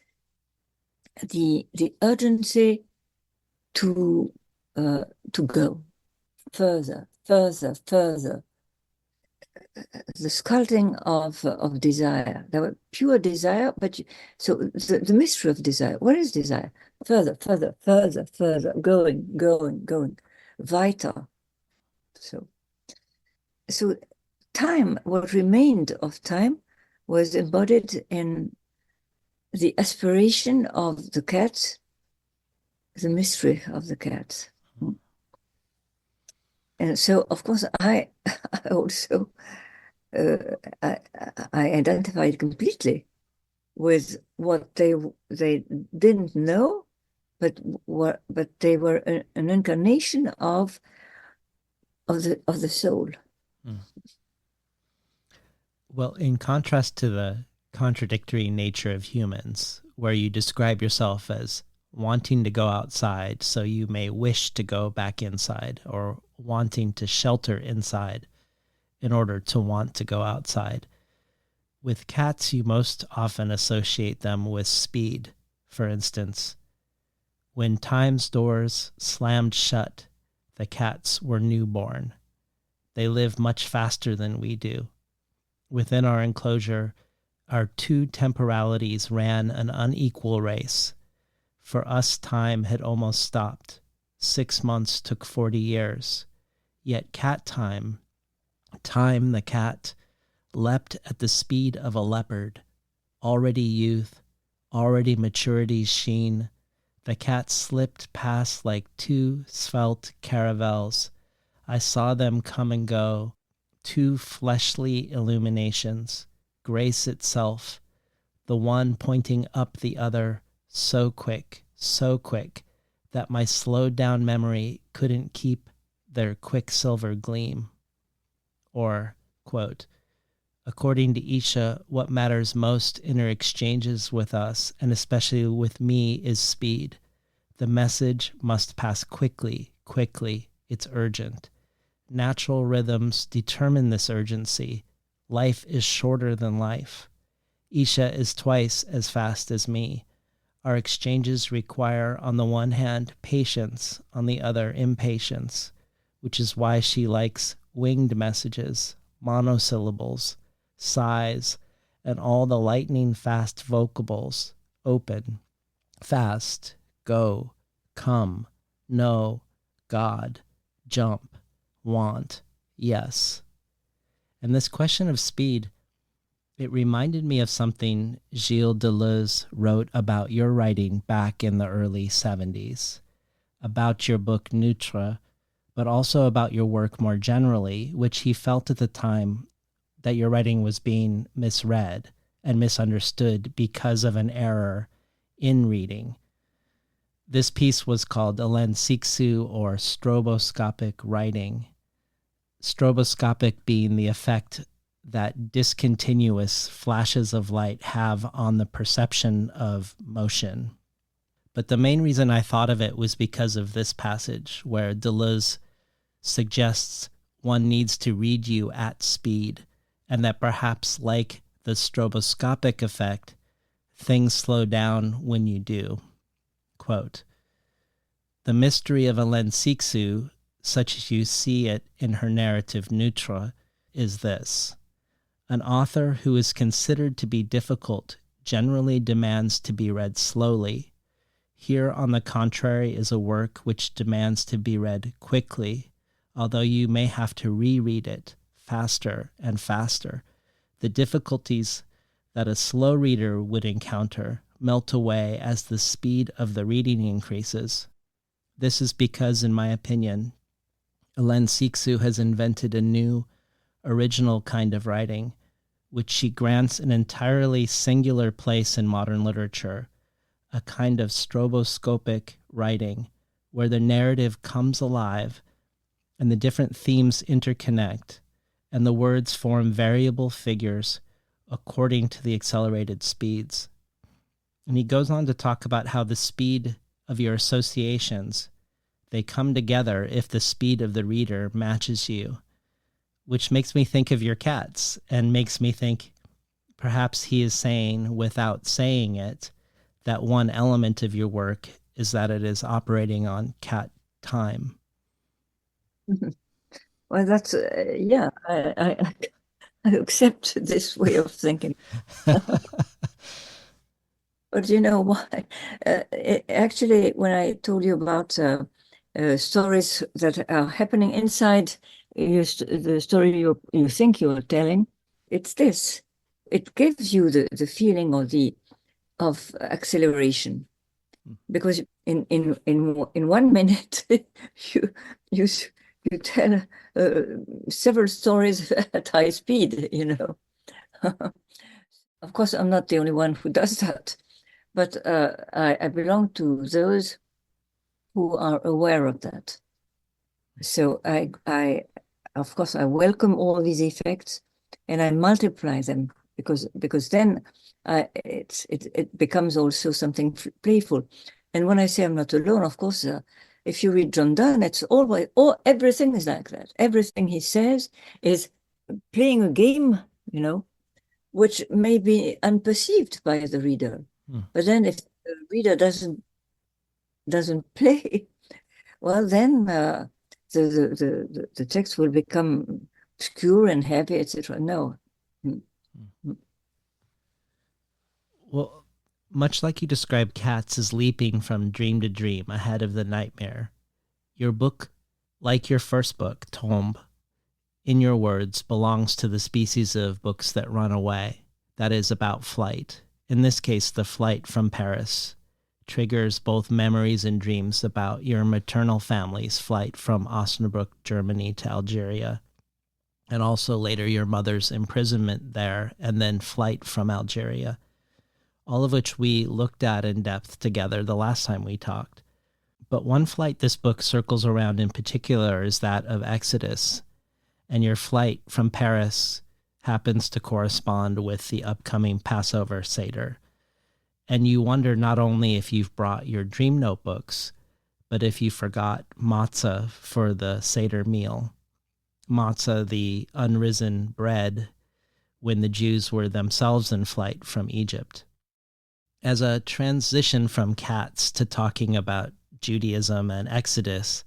the urgency to go further. The sculpting of desire. There were pure desire, but so the mystery of desire. What is desire? Further, going, vital. So time, what remained of time, was embodied in the aspiration of the cats, the mystery of the cats. And so, of course, I also I identified completely with what they didn't know, but they were an incarnation of the soul. Mm. Well, in contrast to the contradictory nature of humans, where you describe yourself as wanting to go outside so you may wish to go back inside, or wanting to shelter inside in order to want to go outside. With cats, you most often associate them with speed. For instance, when time's doors slammed shut, the cats were newborn. They live much faster than we do. Within our enclosure, our two temporalities ran an unequal race. For us, time had almost stopped. 6 months took 40 years. Yet cat time the cat, leapt at the speed of a leopard. Already youth, already maturity's sheen. The cat slipped past like two svelte caravels. I saw them come and go, two fleshly illuminations, grace itself, the one pointing up the other, so quick, that my slowed down memory couldn't keep their quicksilver gleam. Or, quote, according to Isha, what matters most in her exchanges with us, and especially with me, is speed. The message must pass quickly, it's urgent. Natural rhythms determine this urgency. Life is shorter than life. Isha is twice as fast as me. Our exchanges require, on the one hand, patience, on the other, impatience, which is why she likes winged messages, monosyllables, sighs, and all the lightning fast vocables: open, fast, go, come, no, God, jump, want, yes. And this question of speed It reminded me of something Gilles Deleuze wrote about your writing back in the early 70s, about your book Neutre, but also about your work more generally, which he felt at the time that your writing was being misread and misunderstood because of an error in reading. This piece was called Hélène Cixous, or stroboscopic writing. Stroboscopic being the effect that discontinuous flashes of light have on the perception of motion. But the main reason I thought of it was because of this passage where Deleuze suggests one needs to read you at speed, and that perhaps like the stroboscopic effect, things slow down when you do. Quote, "The mystery of Hélène Cixous, such as you see it in her narrative Neutre, is this. An author who is considered to be difficult generally demands to be read slowly. Here, on the contrary, is a work which demands to be read quickly, although you may have to reread it faster and faster. The difficulties that a slow reader would encounter melt away as the speed of the reading increases. This is because, in my opinion, Hélène Cixous has invented a new, original kind of writing, which she grants an entirely singular place in modern literature, a kind of stroboscopic writing, where the narrative comes alive and the different themes interconnect, and the words form variable figures according to the accelerated speeds." And he goes on to talk about how the speed of your associations, they come together if the speed of the reader matches you, which makes me think of your cats and makes me think perhaps he is saying, without saying it, that one element of your work is that it is operating on cat time. Well, that's, yeah, I accept this way of thinking. But you know why? Actually, when I told you about stories that are happening inside the story you think you're telling, it's this. It gives you the feeling of acceleration, because in 1 minute you tell several stories at high speed. Of course, I'm not the only one who does that. But I belong to those who are aware of that. So of course, I welcome all these effects, and I multiply them because then it becomes also something playful. And when I say I'm not alone, of course, if you read John Donne, it's always everything is like that. Everything he says is playing a game, which may be unperceived by the reader. But then if the reader doesn't play, well, then the text will become obscure and heavy, etc. No. Well, much like you describe cats as leaping from dream to dream ahead of the nightmare, your book, like your first book, Tombe, in your words, belongs to the species of books that run away, that is, about flight. In this case, the flight from Paris triggers both memories and dreams about your maternal family's flight from Osnabrück, Germany to Algeria, and also later your mother's imprisonment there and then flight from Algeria, all of which we looked at in depth together the last time we talked. But one flight this book circles around in particular is that of Exodus, and your flight from Paris happens to correspond with the upcoming Passover Seder. And you wonder not only if you've brought your dream notebooks, but if you forgot matzah for the Seder meal. Matzah, the unrisen bread, when the Jews were themselves in flight from Egypt. As a transition from cats to talking about Judaism and Exodus,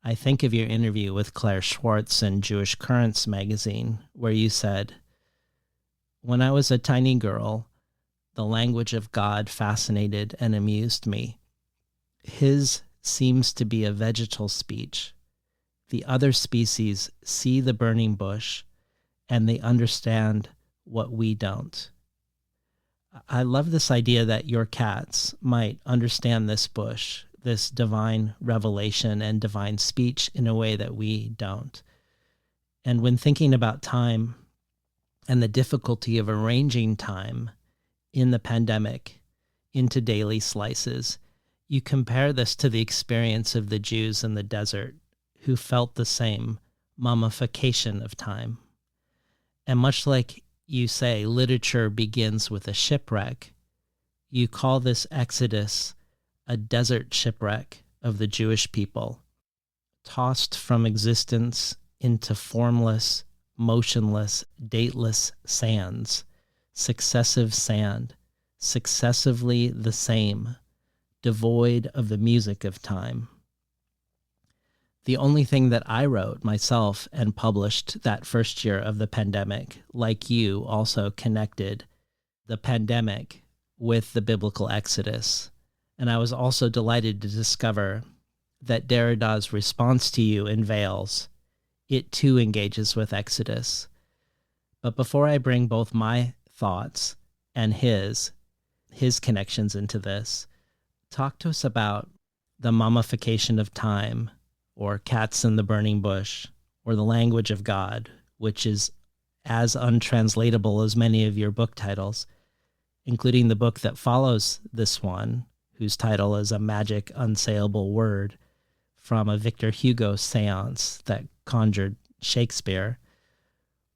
I think of your interview with Claire Schwartz in Jewish Currents magazine, where you said, "When I was a tiny girl, the language of God fascinated and amused me. His seems to be a vegetal speech. The other species see the burning bush, and they understand what we don't. I love this idea that your cats might understand this bush, this divine revelation and divine speech in a way that we don't. And when thinking about time and the difficulty of arranging time in the pandemic into daily slices, you compare this to the experience of the Jews in the desert who felt the same mummification of time. And much like you say, literature begins with a shipwreck, you call this exodus a desert shipwreck of the Jewish people, tossed from existence into formless, motionless, dateless sands, successive sand, successively the same, devoid of the music of time. The only thing that I wrote myself and published that first year of the pandemic, like you, also connected the pandemic with the biblical exodus. And I was also delighted to discover that Derrida's response to you in Veils, it too engages with exodus. But before I bring both my thoughts and his connections into this, talk to us about the mummification of time, or Cats in the Burning Bush, or The Language of God, which is as untranslatable as many of your book titles, including the book that follows this one, whose title is A Magic Unsayable Word, from a Victor Hugo seance that conjured Shakespeare,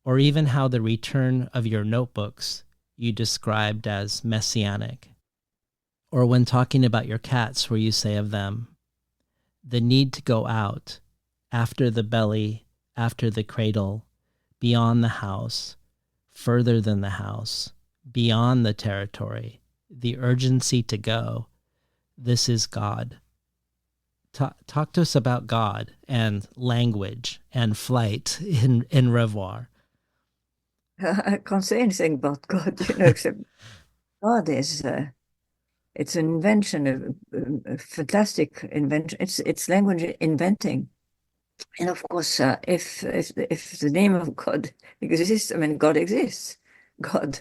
or even how the return of your notebooks you described as messianic, or when talking about your cats where you say of them, the need to go out, after the belly, after the cradle, beyond the house, further than the house, beyond the territory, the urgency to go. This is God. Talk to us about God and language and flight in Rêvoir. I can't say anything about God, except God is... it's an invention, a fantastic invention. It's language inventing, and of course, if the name of God exists, I mean, God exists. God.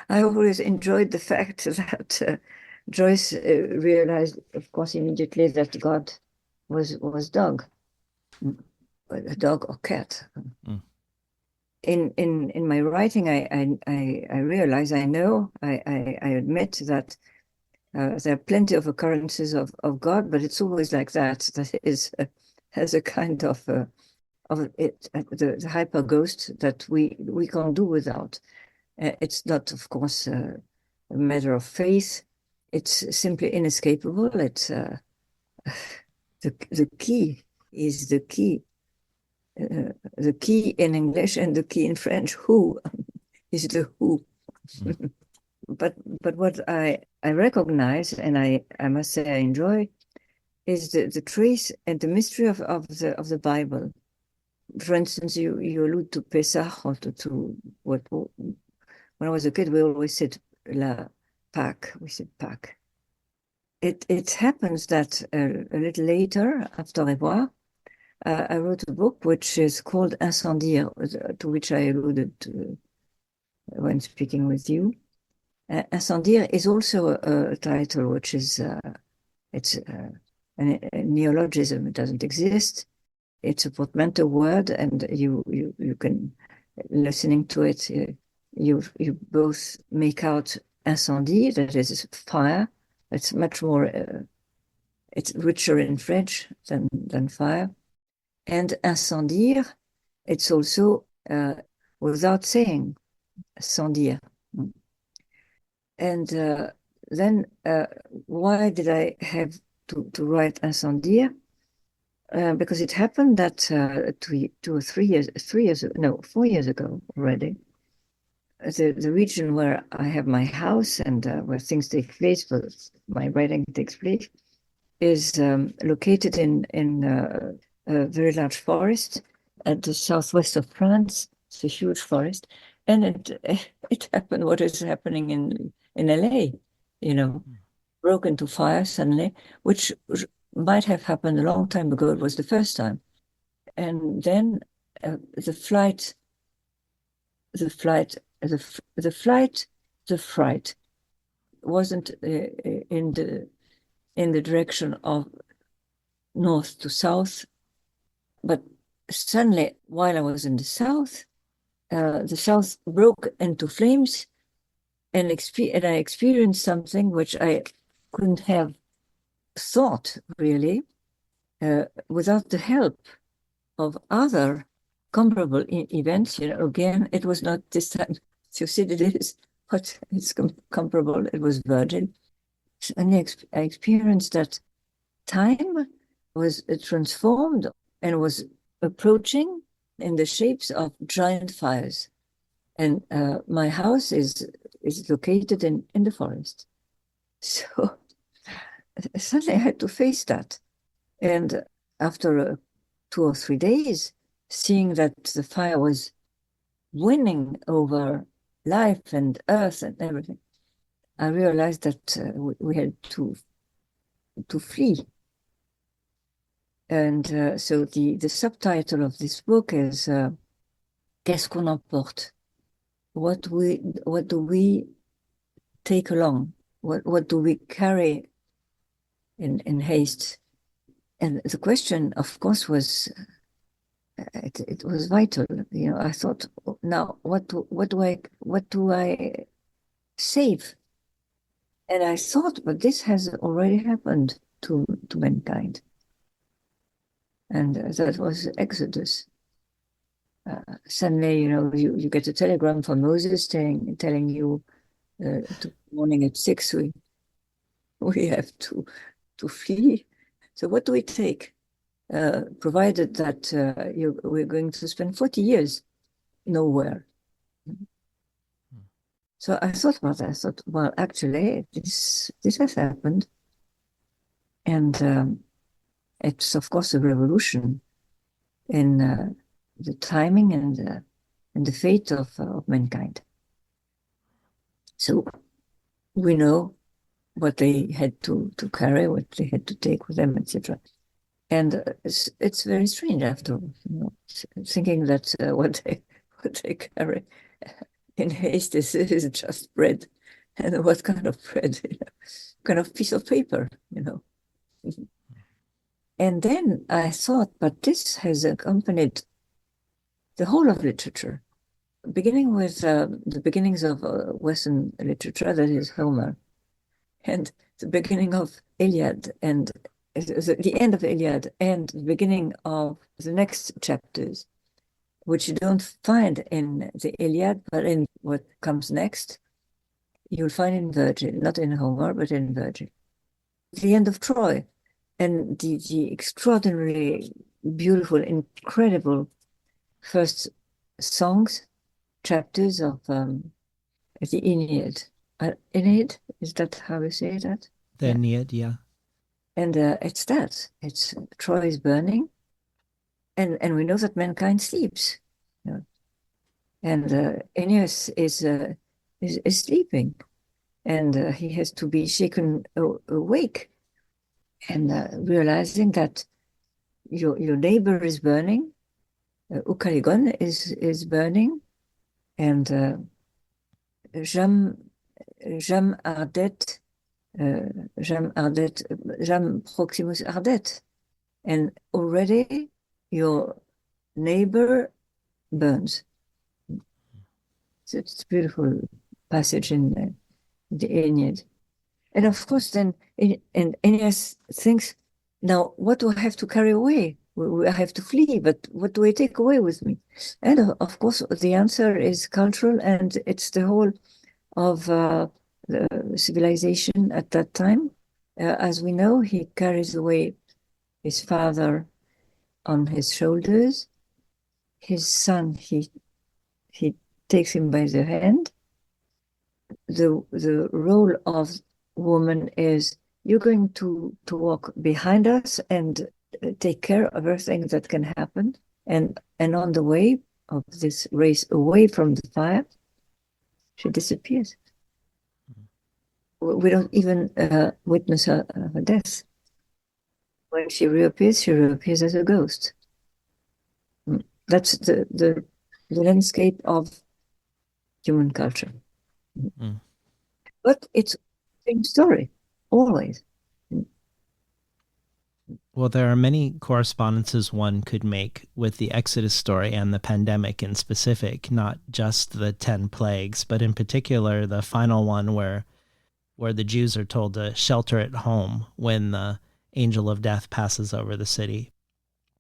I always enjoyed the fact that Joyce realized, of course, immediately that God was dog, a dog or cat. Mm. In my writing, I realize, I admit that there are plenty of occurrences of God, but it's always like that. That is has a kind of it, the hyper ghost that we can't do without. It's not, of course, a matter of faith. It's simply inescapable. It's the key is the key. The key in English and the key in French, who, is the who. Mm. But what I recognize, and I must say I enjoy, is the trace and the mystery of the Bible. For instance, you allude to Pesach, or to what, when I was a kid, we always said la Pâques, we said Pâques. It happens that a little later, after Rêvoir, I wrote a book which is called Incendiaire, to which I alluded when speaking with you. Incendiaire is also a title which is, it's a neologism. It doesn't exist. It's a portmanteau word, and you can, listening to it, you both make out incendie, that is fire. It's much more, it's richer in French than fire. And incendiaire, it's also without saying, incendiaire. And then why did I have to write incendiaire? Because it happened that 4 years ago already, the region where I have my house and where things take place, where my writing takes place, is located in a very large forest at the southwest of France. It's a huge forest, and it happened what is happening in LA, broke into fire suddenly, which might have happened a long time ago. It was the first time, and then the flight the fright wasn't in the direction of north to south, but suddenly, while I was in the south broke into flames, and I experienced something which I couldn't have thought really without the help of other comparable events. Again, it was not this time Thucydides, but it's comparable. It was Virgil. And I experienced that time was transformed and was approaching in the shapes of giant fires. And my house is located in the forest. So suddenly I had to face that. And after 2 or 3 days, seeing that the fire was winning over life and earth and everything, I realized that we had to flee. And so the subtitle of this book is Qu'est-ce qu'on emporte? What do we take along? What do we carry in haste? And the question, of course, was it was vital. I thought, now what do I save? And I thought, but this has already happened to mankind. And that was Exodus. Suddenly, you get a telegram from Moses telling you morning at 6 we have to flee. So what do we take? Provided that we're going to spend 40 years nowhere. So I thought about that. I thought, well, actually, this has happened. And it's, of course, a revolution in the timing and the fate of mankind. So we know what they had to carry, what they had to take with them, etc. And it's very strange after thinking that what they carry in haste is just bread. And what kind of bread? Kind of piece of paper, And then I thought, but this has accompanied the whole of literature, beginning with the beginnings of Western literature, that is Homer, and the beginning of Iliad, and the end of Iliad, and the beginning of the next chapters, which you don't find in the Iliad, but in what comes next, you'll find in Virgil, not in Homer, but in Virgil. The end of Troy, and the extraordinarily beautiful, incredible first songs, chapters of the Aeneid. Aeneid, is that how you say that? The Aeneid, yeah. And it's that. It's Troy is burning, and we know that mankind sleeps. And Aeneas is sleeping, and he has to be shaken awake, and realizing that your neighbor is burning, Ucalegon is burning, and jam ardet, jam proximus ardet, and already your neighbor burns. So it's a beautiful passage in the Aeneid. And of course, then, and Aeneas thinks, now, what do I have to carry away? I have to flee, but what do I take away with me? And of course, the answer is cultural, and it's the whole of the civilization at that time. As we know, he carries away his father on his shoulders. His son, he takes him by the hand. The role of woman is, you're going to walk behind us and take care of everything that can happen. And on the way of this race away from the fire, she disappears. We don't even witness her death. When she reappears as a ghost. That's the landscape of human culture. Mm. But it's the same story, always. Well, there are many correspondences one could make with the Exodus story and the pandemic in specific, not just the 10 plagues, but in particular the final one where the Jews are told to shelter at home when the angel of death passes over the city.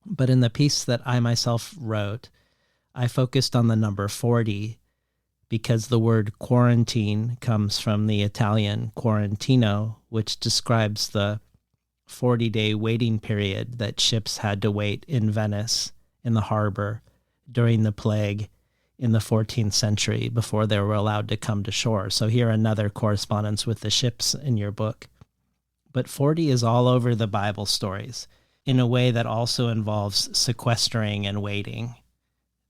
But in the piece that I myself wrote, I focused on the number 40 because the word quarantine comes from the Italian quarantino, which describes the 40-day waiting period that ships had to wait in Venice in the harbor during the plague in the 14th century before they were allowed to come to shore. So here another correspondence with the ships in your book. But 40 is all over the Bible stories in a way that also involves sequestering and waiting.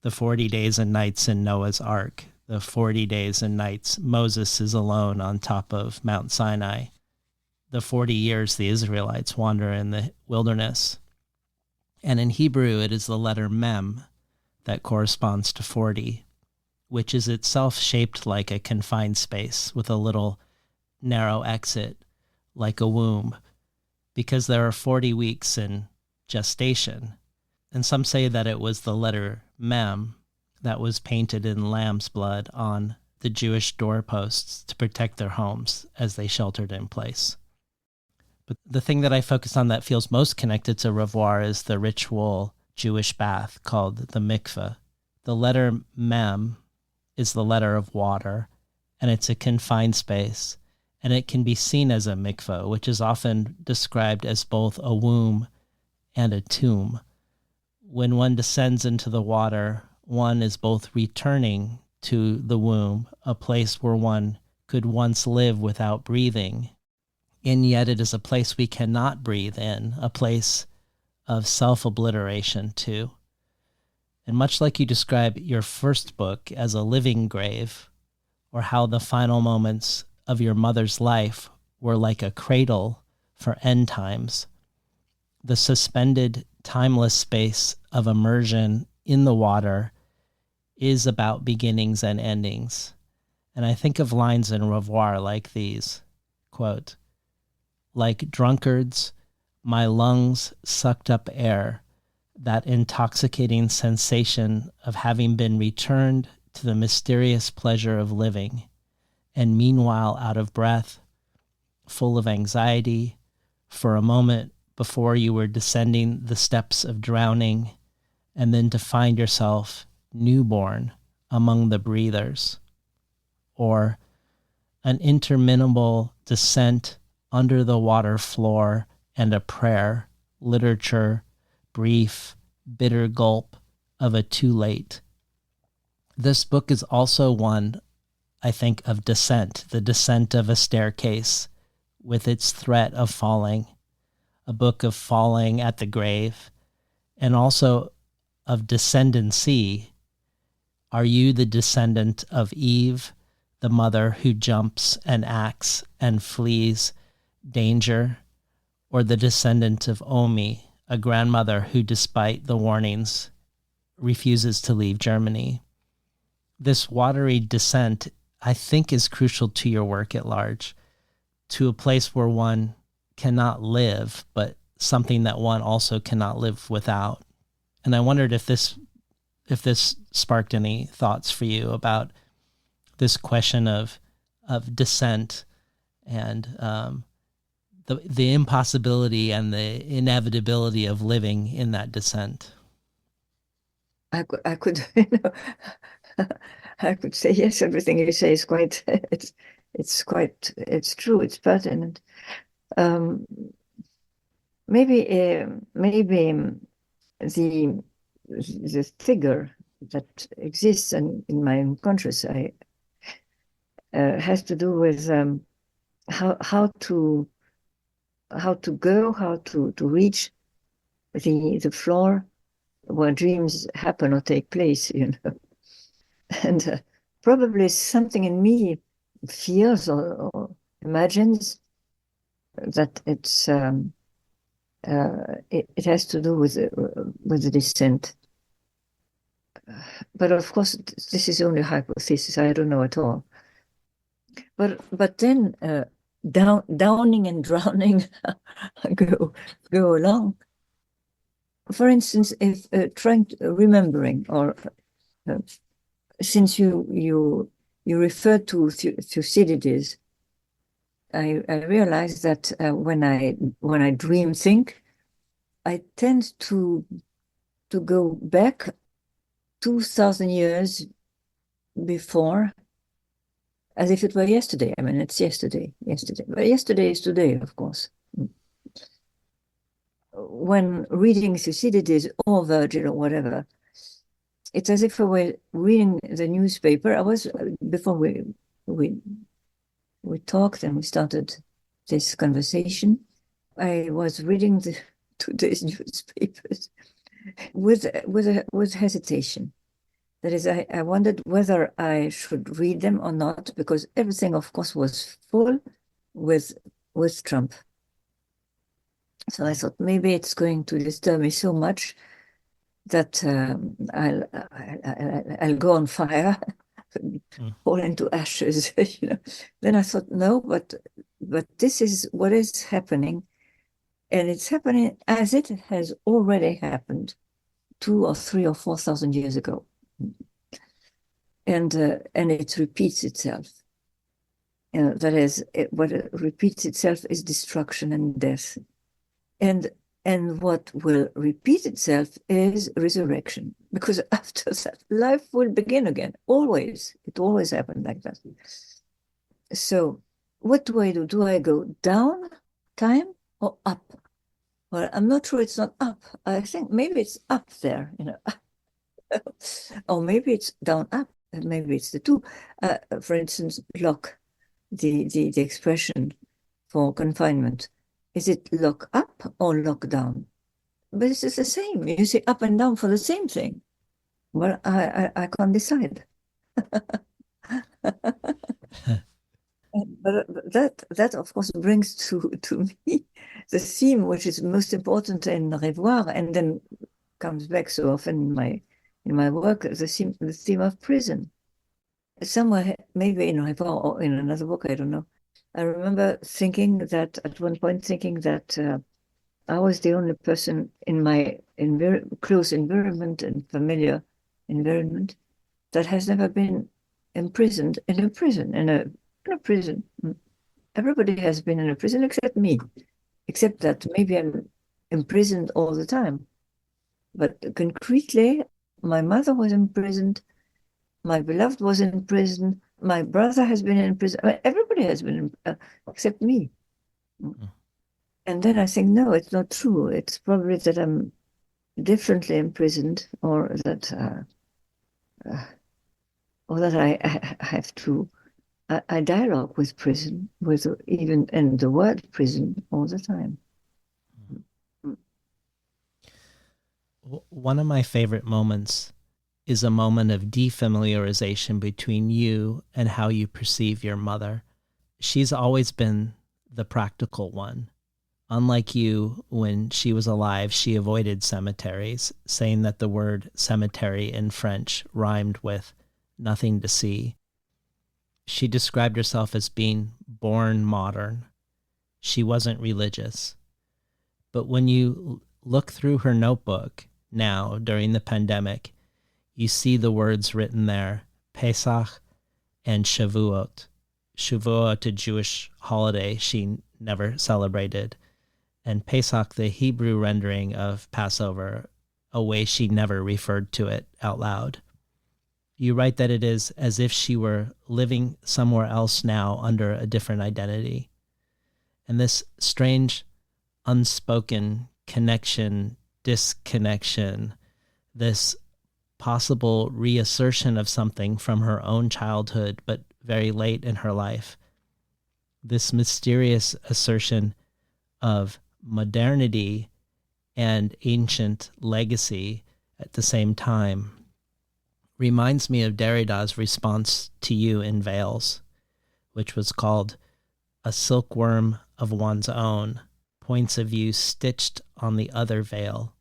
The 40 days and nights in Noah's Ark, the 40 days and nights Moses is alone on top of Mount Sinai, the 40 years the Israelites wander in the wilderness. And in Hebrew, it is the letter mem that corresponds to 40, which is itself shaped like a confined space with a little narrow exit, like a womb, because there are 40 weeks in gestation. And some say that it was the letter mem that was painted in lamb's blood on the Jewish doorposts to protect their homes as they sheltered in place. But the thing that I focus on that feels most connected to Rêvoir is the ritual Jewish bath called the mikveh. The letter mem is the letter of water, and it's a confined space, and it can be seen as a mikveh, which is often described as both a womb and a tomb. When one descends into the water, one is both returning to the womb, a place where one could once live without breathing, and yet it is a place we cannot breathe in, a place of self-obliteration too. And much like you describe your first book as a living grave, or how the final moments of your mother's life were like a cradle for end times, the suspended, timeless space of immersion in the water is about beginnings and endings. And I think of lines in Rêvoir like these, quote, "Like drunkards, my lungs sucked up air, that intoxicating sensation of having been returned to the mysterious pleasure of living, and meanwhile out of breath, full of anxiety, for a moment before you were descending the steps of drowning, and then to find yourself newborn among the breathers." Or an interminable descent under the water floor and a prayer, literature, brief, bitter gulp of a too late. This book is also one, I think, of descent, the descent of a staircase with its threat of falling, a book of falling at the grave, and also of descendancy. Are you the descendant of Eve, the mother who jumps and acts and flees danger, or the descendant of Omi, a grandmother who, despite the warnings, refuses to leave Germany? This watery descent, I think, is crucial to your work at large, to a place where one cannot live, but something that one also cannot live without. And I wondered if this sparked any thoughts for you about this question of descent and the impossibility and the inevitability of living in that descent. I could, I could say yes. Everything you say is quite, it's true. It's pertinent. Maybe the figure that exists in my unconscious has to do with how to reach the floor where dreams happen or take place, and probably something in me feels or imagines that it has to do with the descent. But of course, this is only a hypothesis. I don't know at all. But then downing and drowning go along. For instance, if remembering, or since you referred to Thucydides, I realized that when I dream think, I tend to go back 2,000 years before, as if it were yesterday. I mean, it's yesterday. But yesterday is today, of course. When reading Thucydides or Virgil or whatever, it's as if I were reading the newspaper. I was, before we talked and we started this conversation, I was reading today's newspapers with hesitation. That is, I wondered whether I should read them or not, because everything, of course, was full with Trump. So I thought maybe it's going to disturb me so much that I'll go on fire, fall into ashes. You know. Then I thought, no, but this is what is happening, and it's happening as it has already happened 2,000 or 3,000 or 4,000 years ago. And it repeats itself. That is, what repeats itself is destruction and death. And what will repeat itself is resurrection. Because after that, life will begin again. Always. It always happened like that. So what do I do? Do I go down time or up? Well, I'm not sure it's not up. I think maybe it's up there, you know. Or maybe it's down up. And maybe it's the two. For instance, lock, the expression for confinement. Is it lock up or lock down? But it's the same. You say up and down for the same thing. Well, I can't decide. But that of course brings to me the theme which is most important in Rêvoir, and then comes back so often in my work, the theme of prison. Somewhere, maybe in Rêvoir or in another book, I don't know. I remember thinking that at one point, I was the only person in my close environment and familiar environment that has never been imprisoned in a prison. Everybody has been in a prison except me, except that maybe I'm imprisoned all the time. But concretely, my mother was imprisoned, my beloved was in prison, my brother has been in prison. I mean, everybody has been, except me. And then I think, no, it's not true. It's probably that I'm differently imprisoned, or that I have to. I dialogue with prison, with even and the word prison all the time. One of my favorite moments is a moment of defamiliarization between you and how you perceive your mother. She's always been the practical one. Unlike you, when she was alive, she avoided cemeteries, saying that the word cemetery in French rhymed with nothing to see. She described herself as being born modern. She wasn't religious. But when you look through her notebook now during the pandemic, you see the words written there, Pesach and Shavuot. Shavuot, a Jewish holiday she never celebrated, and Pesach, the Hebrew rendering of Passover, a way she never referred to it out loud. You write that it is as if she were living somewhere else now under a different identity. And this strange, unspoken connection, disconnection, this possible reassertion of something from her own childhood, but very late in her life. This mysterious assertion of modernity and ancient legacy at the same time reminds me of Derrida's response to you in Veils, which was called A Silkworm of One's Own, Points of View Stitched on the Other Veil,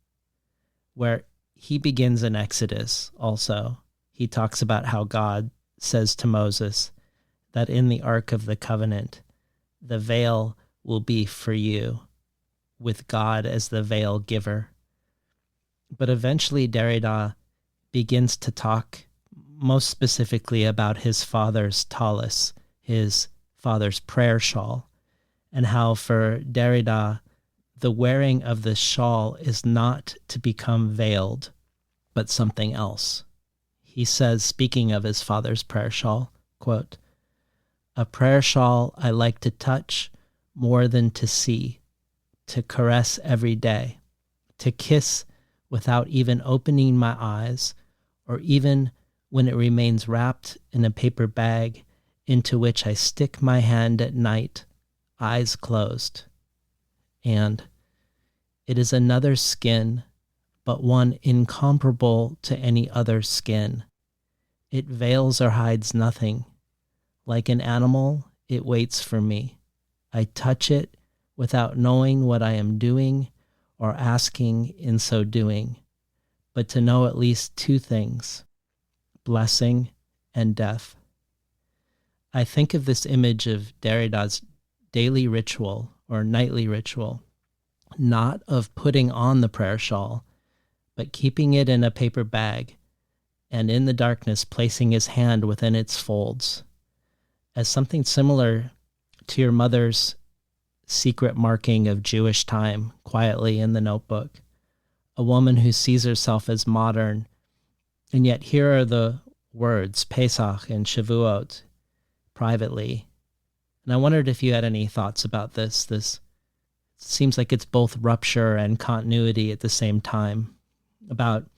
where he begins in Exodus also. He talks about how God says to Moses that in the Ark of the Covenant, the veil will be for you, with God as the veil giver. But eventually Derrida begins to talk most specifically about his father's tallis, his father's prayer shawl, and how for Derrida, the wearing of this shawl is not to become veiled, but something else. He says, speaking of his father's prayer shawl, quote, "A prayer shawl I like to touch more than to see, to caress every day, to kiss without even opening my eyes, or even when it remains wrapped in a paper bag into which I stick my hand at night, eyes closed. And it is another skin, but one incomparable to any other skin. It veils or hides nothing. Like an animal, it waits for me. I touch it without knowing what I am doing or asking in so doing, but to know at least two things, blessing and death." I think of this image of Derrida's daily ritual or nightly ritual, not of putting on the prayer shawl, but keeping it in a paper bag and in the darkness placing his hand within its folds, as something similar to your mother's secret marking of Jewish time quietly in the notebook. A woman who sees herself as modern, and yet here are the words Pesach and Shavuot privately. And I wondered if you had any thoughts about this. This seems like it's both rupture and continuity at the same time, about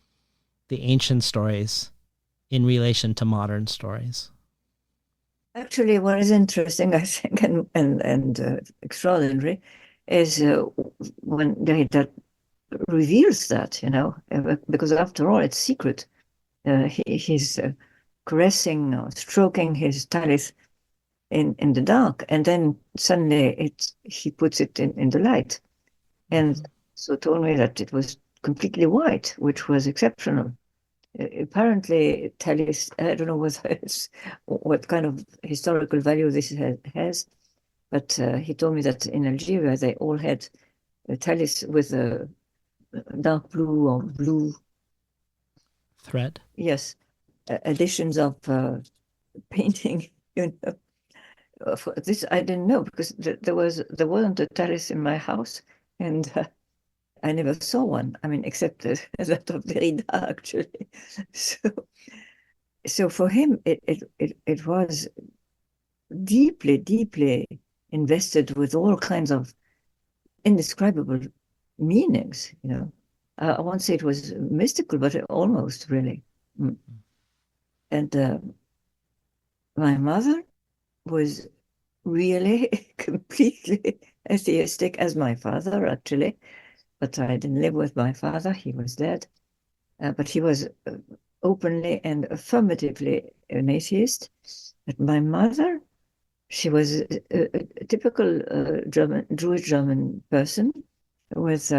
the ancient stories in relation to modern stories. Actually, what is interesting, I think, and extraordinary, is when Derrida reveals that, because after all, it's secret. He's caressing or stroking his talith in the dark, and then suddenly he puts it in the light. And so told me that it was completely white, which was exceptional. Apparently, talith, I don't know what kind of historical value this has, but he told me that in Algeria they all had talith with a dark blue or blue thread. Yes, additions of painting. For this I didn't know because there wasn't a talith in my house, and I never saw one. I mean, except that of Derrida, actually. So for him, it was deeply, deeply invested with all kinds of indescribable meanings. I won't say it was mystical, but almost really. And my mother was really completely atheistic, as my father, actually. But I didn't live with my father. He was dead. But he was openly and affirmatively an atheist. But my mother, she was a typical Jewish German person with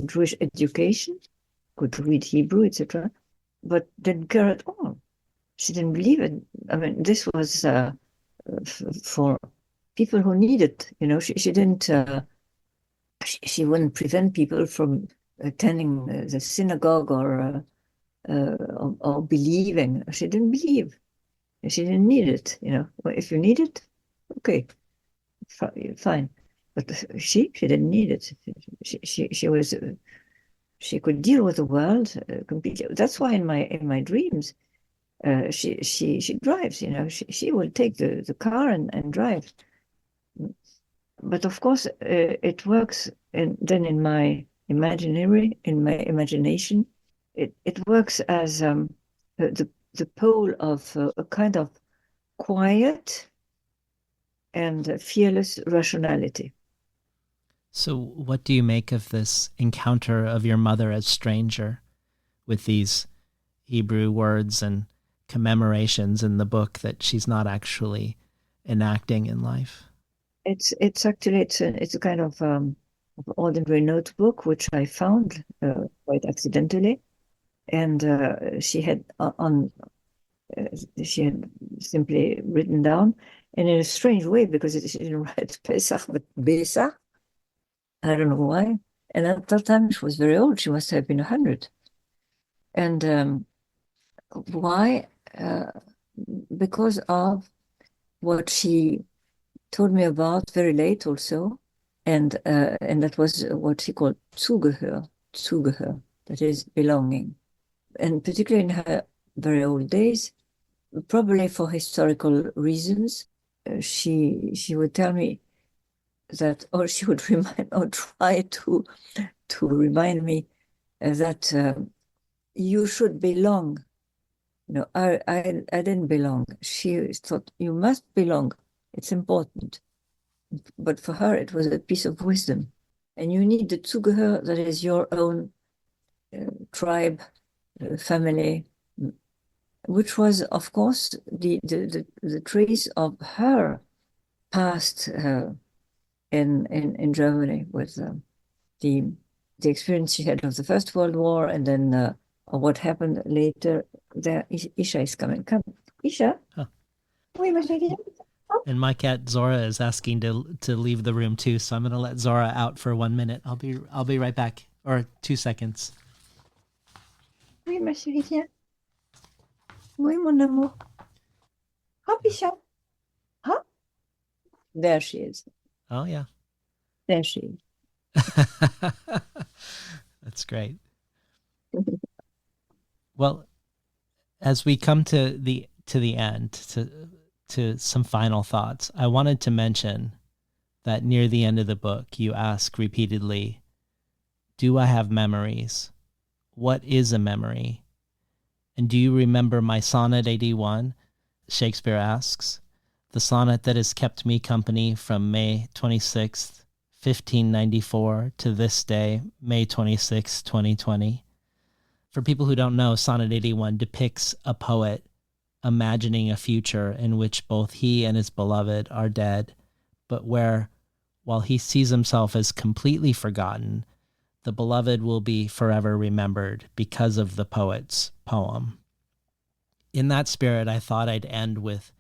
Jewish education, could read Hebrew, etc., but didn't care at all. She didn't believe it. I mean, this was for people who need it. She didn't. She wouldn't prevent people from attending the synagogue or believing. She didn't believe. She didn't need it. If you need it, okay, fine. But she didn't need it. She was. She could deal with the world completely. That's why in my dreams, she drives. She will take the car and drive. But of course, it works. And then in my imagination, it works as the pole of a kind of quiet and fearless rationality. So what do you make of this encounter of your mother as stranger with these Hebrew words and commemorations in the book that she's not actually enacting in life? It's actually it's a kind of ordinary notebook which I found quite accidentally, And she had she had simply written down, and in a strange way, because she didn't write Pesach, but Besach. I don't know why. And at that time, she was very old. She must have been 100. And why? Because of what she told me about very late also. And that was what she called Zugehör, that is belonging. And particularly in her very old days, probably for historical reasons, she would tell me that, or she would remind, or try to remind me that you should belong. No, I didn't belong. She thought you must belong. It's important. But for her, it was a piece of wisdom. And you need the Zugehör, that is your own tribe, family, which was, of course, the trace of her past in Germany with the experience she had of the First World War, and then of what happened later. There, Isha is coming. Come, Isha. Huh. Oui, ma chérie. And my cat Zora is asking to leave the room too, so I'm going to let Zora out for 1 minute. I'll be right back, or 2 seconds. Oui, ma chérie, viens. Oui, mon amour. Hop, Isha. Huh? There she is. Oh yeah. There she is. That's great. Well, as we come to the end, to some final thoughts, I wanted to mention that near the end of the book, you ask repeatedly, do I have memories? What is a memory? And do you remember my Sonnet 81? Shakespeare asks, the sonnet that has kept me company from May 26th, 1594 to this day, May 26, 2020. For people who don't know, Sonnet 81 depicts a poet imagining a future in which both he and his beloved are dead, but where, while he sees himself as completely forgotten, the beloved will be forever remembered because of the poet's poem. In that spirit, I thought I'd end with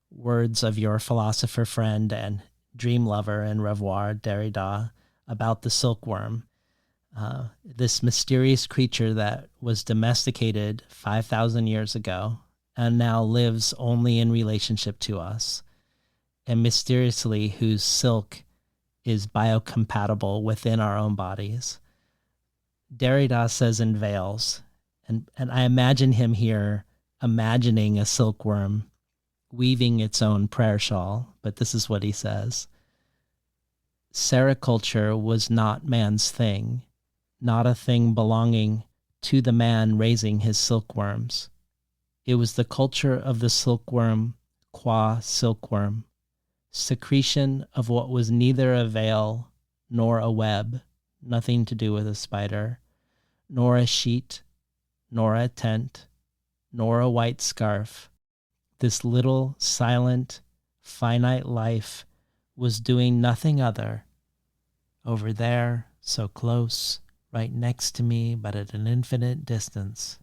words of your philosopher friend and dream lover in Rêvoir, Derrida, about the silkworm, this mysterious creature that was domesticated 5,000 years ago and now lives only in relationship to us, and mysteriously whose silk is biocompatible within our own bodies. Derrida says in Veils, and I imagine him here imagining a silkworm weaving its own prayer shawl, but this is what he says. Sericulture was not man's thing, not a thing belonging to the man raising his silkworms. It was the culture of the silkworm qua silkworm, secretion of what was neither a veil nor a web, nothing to do with a spider, nor a sheet, nor a tent, nor a white scarf. This little, silent, finite life was doing nothing other. Over there, so close, right next to me, but at an infinite distance,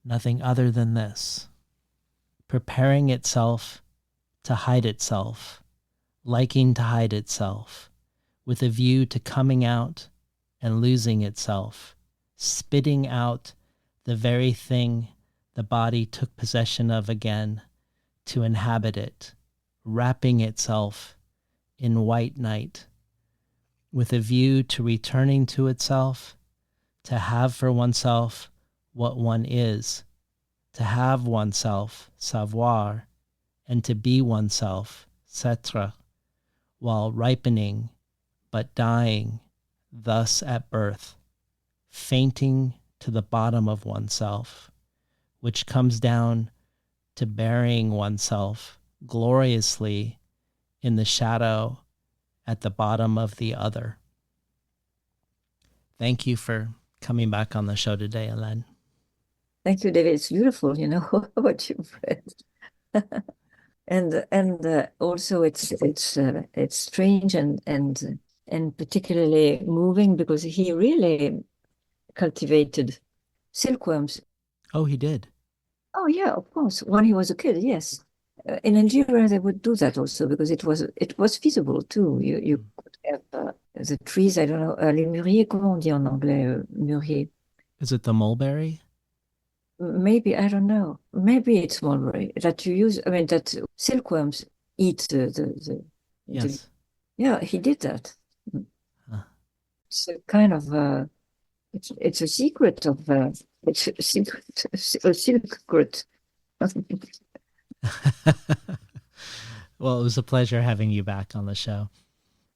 nothing other than this. Preparing itself to hide itself, liking to hide itself, with a view to coming out and losing itself, spitting out the very thing the body took possession of again, to inhabit it, wrapping itself in white night, with a view to returning to itself, to have for oneself what one is, to have oneself, savoir, and to be oneself, s'être, while ripening, but dying, thus at birth, fainting to the bottom of oneself, which comes down to burying oneself gloriously in the shadow at the bottom of the other. Thank you for coming back on the show today, Hélène. Thank you, David. It's beautiful, you know, what you've read. And also it's strange and particularly moving because he really cultivated silkworms Oh, he did. Oh yeah, of course. When he was a kid, yes. In Algeria, they would do that also because it was feasible too. You could have the trees. I don't know, les mûriers. Comment on dit en anglais, mûrier? Is it the mulberry? Maybe I don't know. Maybe it's mulberry that you use. I mean, that silkworms eat Yes. yeah, he did that. Huh. It's a kind of it's a secret of it's a secret, a secret. Well, it was a pleasure having you back on the show.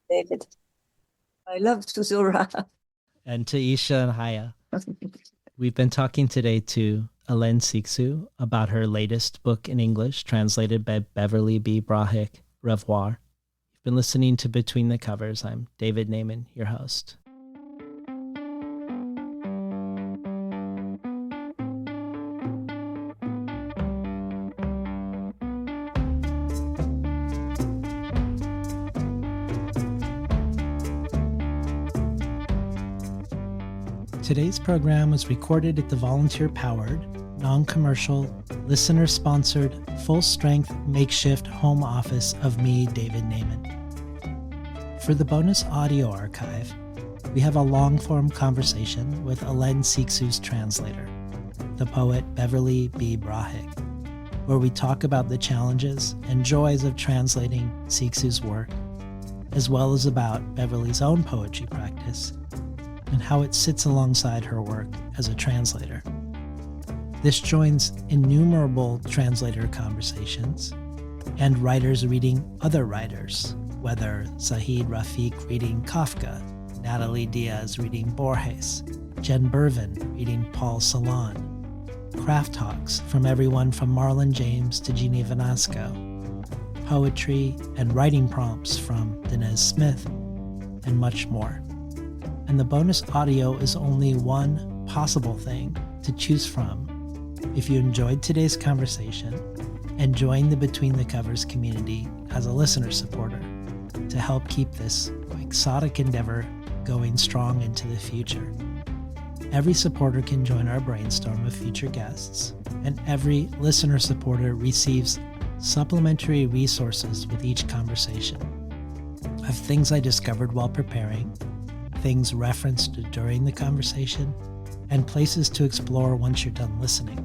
David, I love Susura. And to Isha and Haya. We've been talking today to Hélène Cixous about her latest book in English, translated by Beverly B. Brahick, Rêvoir. You've been listening to Between the Covers. I'm David Naiman, your host. Today's program was recorded at the volunteer-powered, non-commercial, listener-sponsored, full-strength makeshift home office of me, David Naiman. For the bonus audio archive, we have a long-form conversation with Hélène Cixous' translator, the poet Beverly B. Brahick, where we talk about the challenges and joys of translating Cixous' work, as well as about Beverly's own poetry practice and how it sits alongside her work as a translator. This joins innumerable translator conversations and writers reading other writers, whether Zahid Rafiq reading Kafka, Natalie Diaz reading Borges, Jen Bervin reading Paul Celan, craft talks from everyone from Marlon James to Jeannie Vanasco, poetry and writing prompts from Dinez Smith, and much more. And the bonus audio is only one possible thing to choose from if you enjoyed today's conversation and join the Between the Covers community as a listener supporter to help keep this quixotic endeavor going strong into the future. Every supporter can join our brainstorm of future guests, and every listener supporter receives supplementary resources with each conversation of things I discovered while preparing, things referenced during the conversation, and places to explore once you're done listening.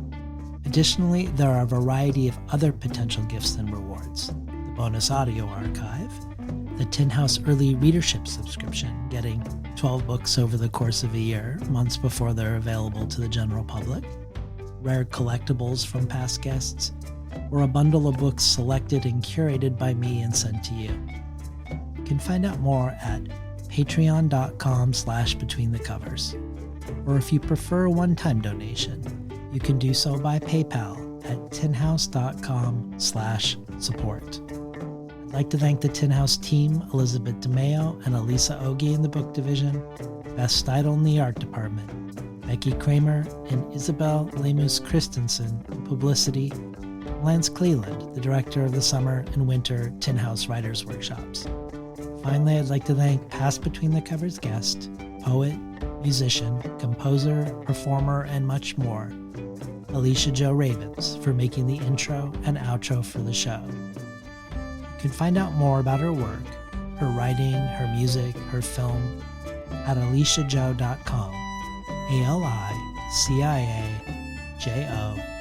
Additionally, there are a variety of other potential gifts and rewards. The bonus audio archive, the Tin House Early Readership subscription, getting 12 books over the course of a year, months before they're available to the general public, rare collectibles from past guests, or a bundle of books selected and curated by me and sent to you. You can find out more at patreon.com/betweenthecovers. Or if you prefer a one-time donation, you can do so by PayPal at tinhouse.com/support. I'd like to thank the Tin House team, Elizabeth DeMeo and Elisa Ogie in the book division, Beth Steidel in the art department, Becky Kramer and Isabel Lemus Christensen in publicity, Lance Cleland, the director of the summer and winter Tin House Writers Workshops. Finally, I'd like to thank past Between the Covers guest, poet, musician, composer, performer, and much more, Alicia Jo Ravens, for making the intro and outro for the show. You can find out more about her work, her writing, her music, her film, at aliciajo.com, ALICIAJO.com.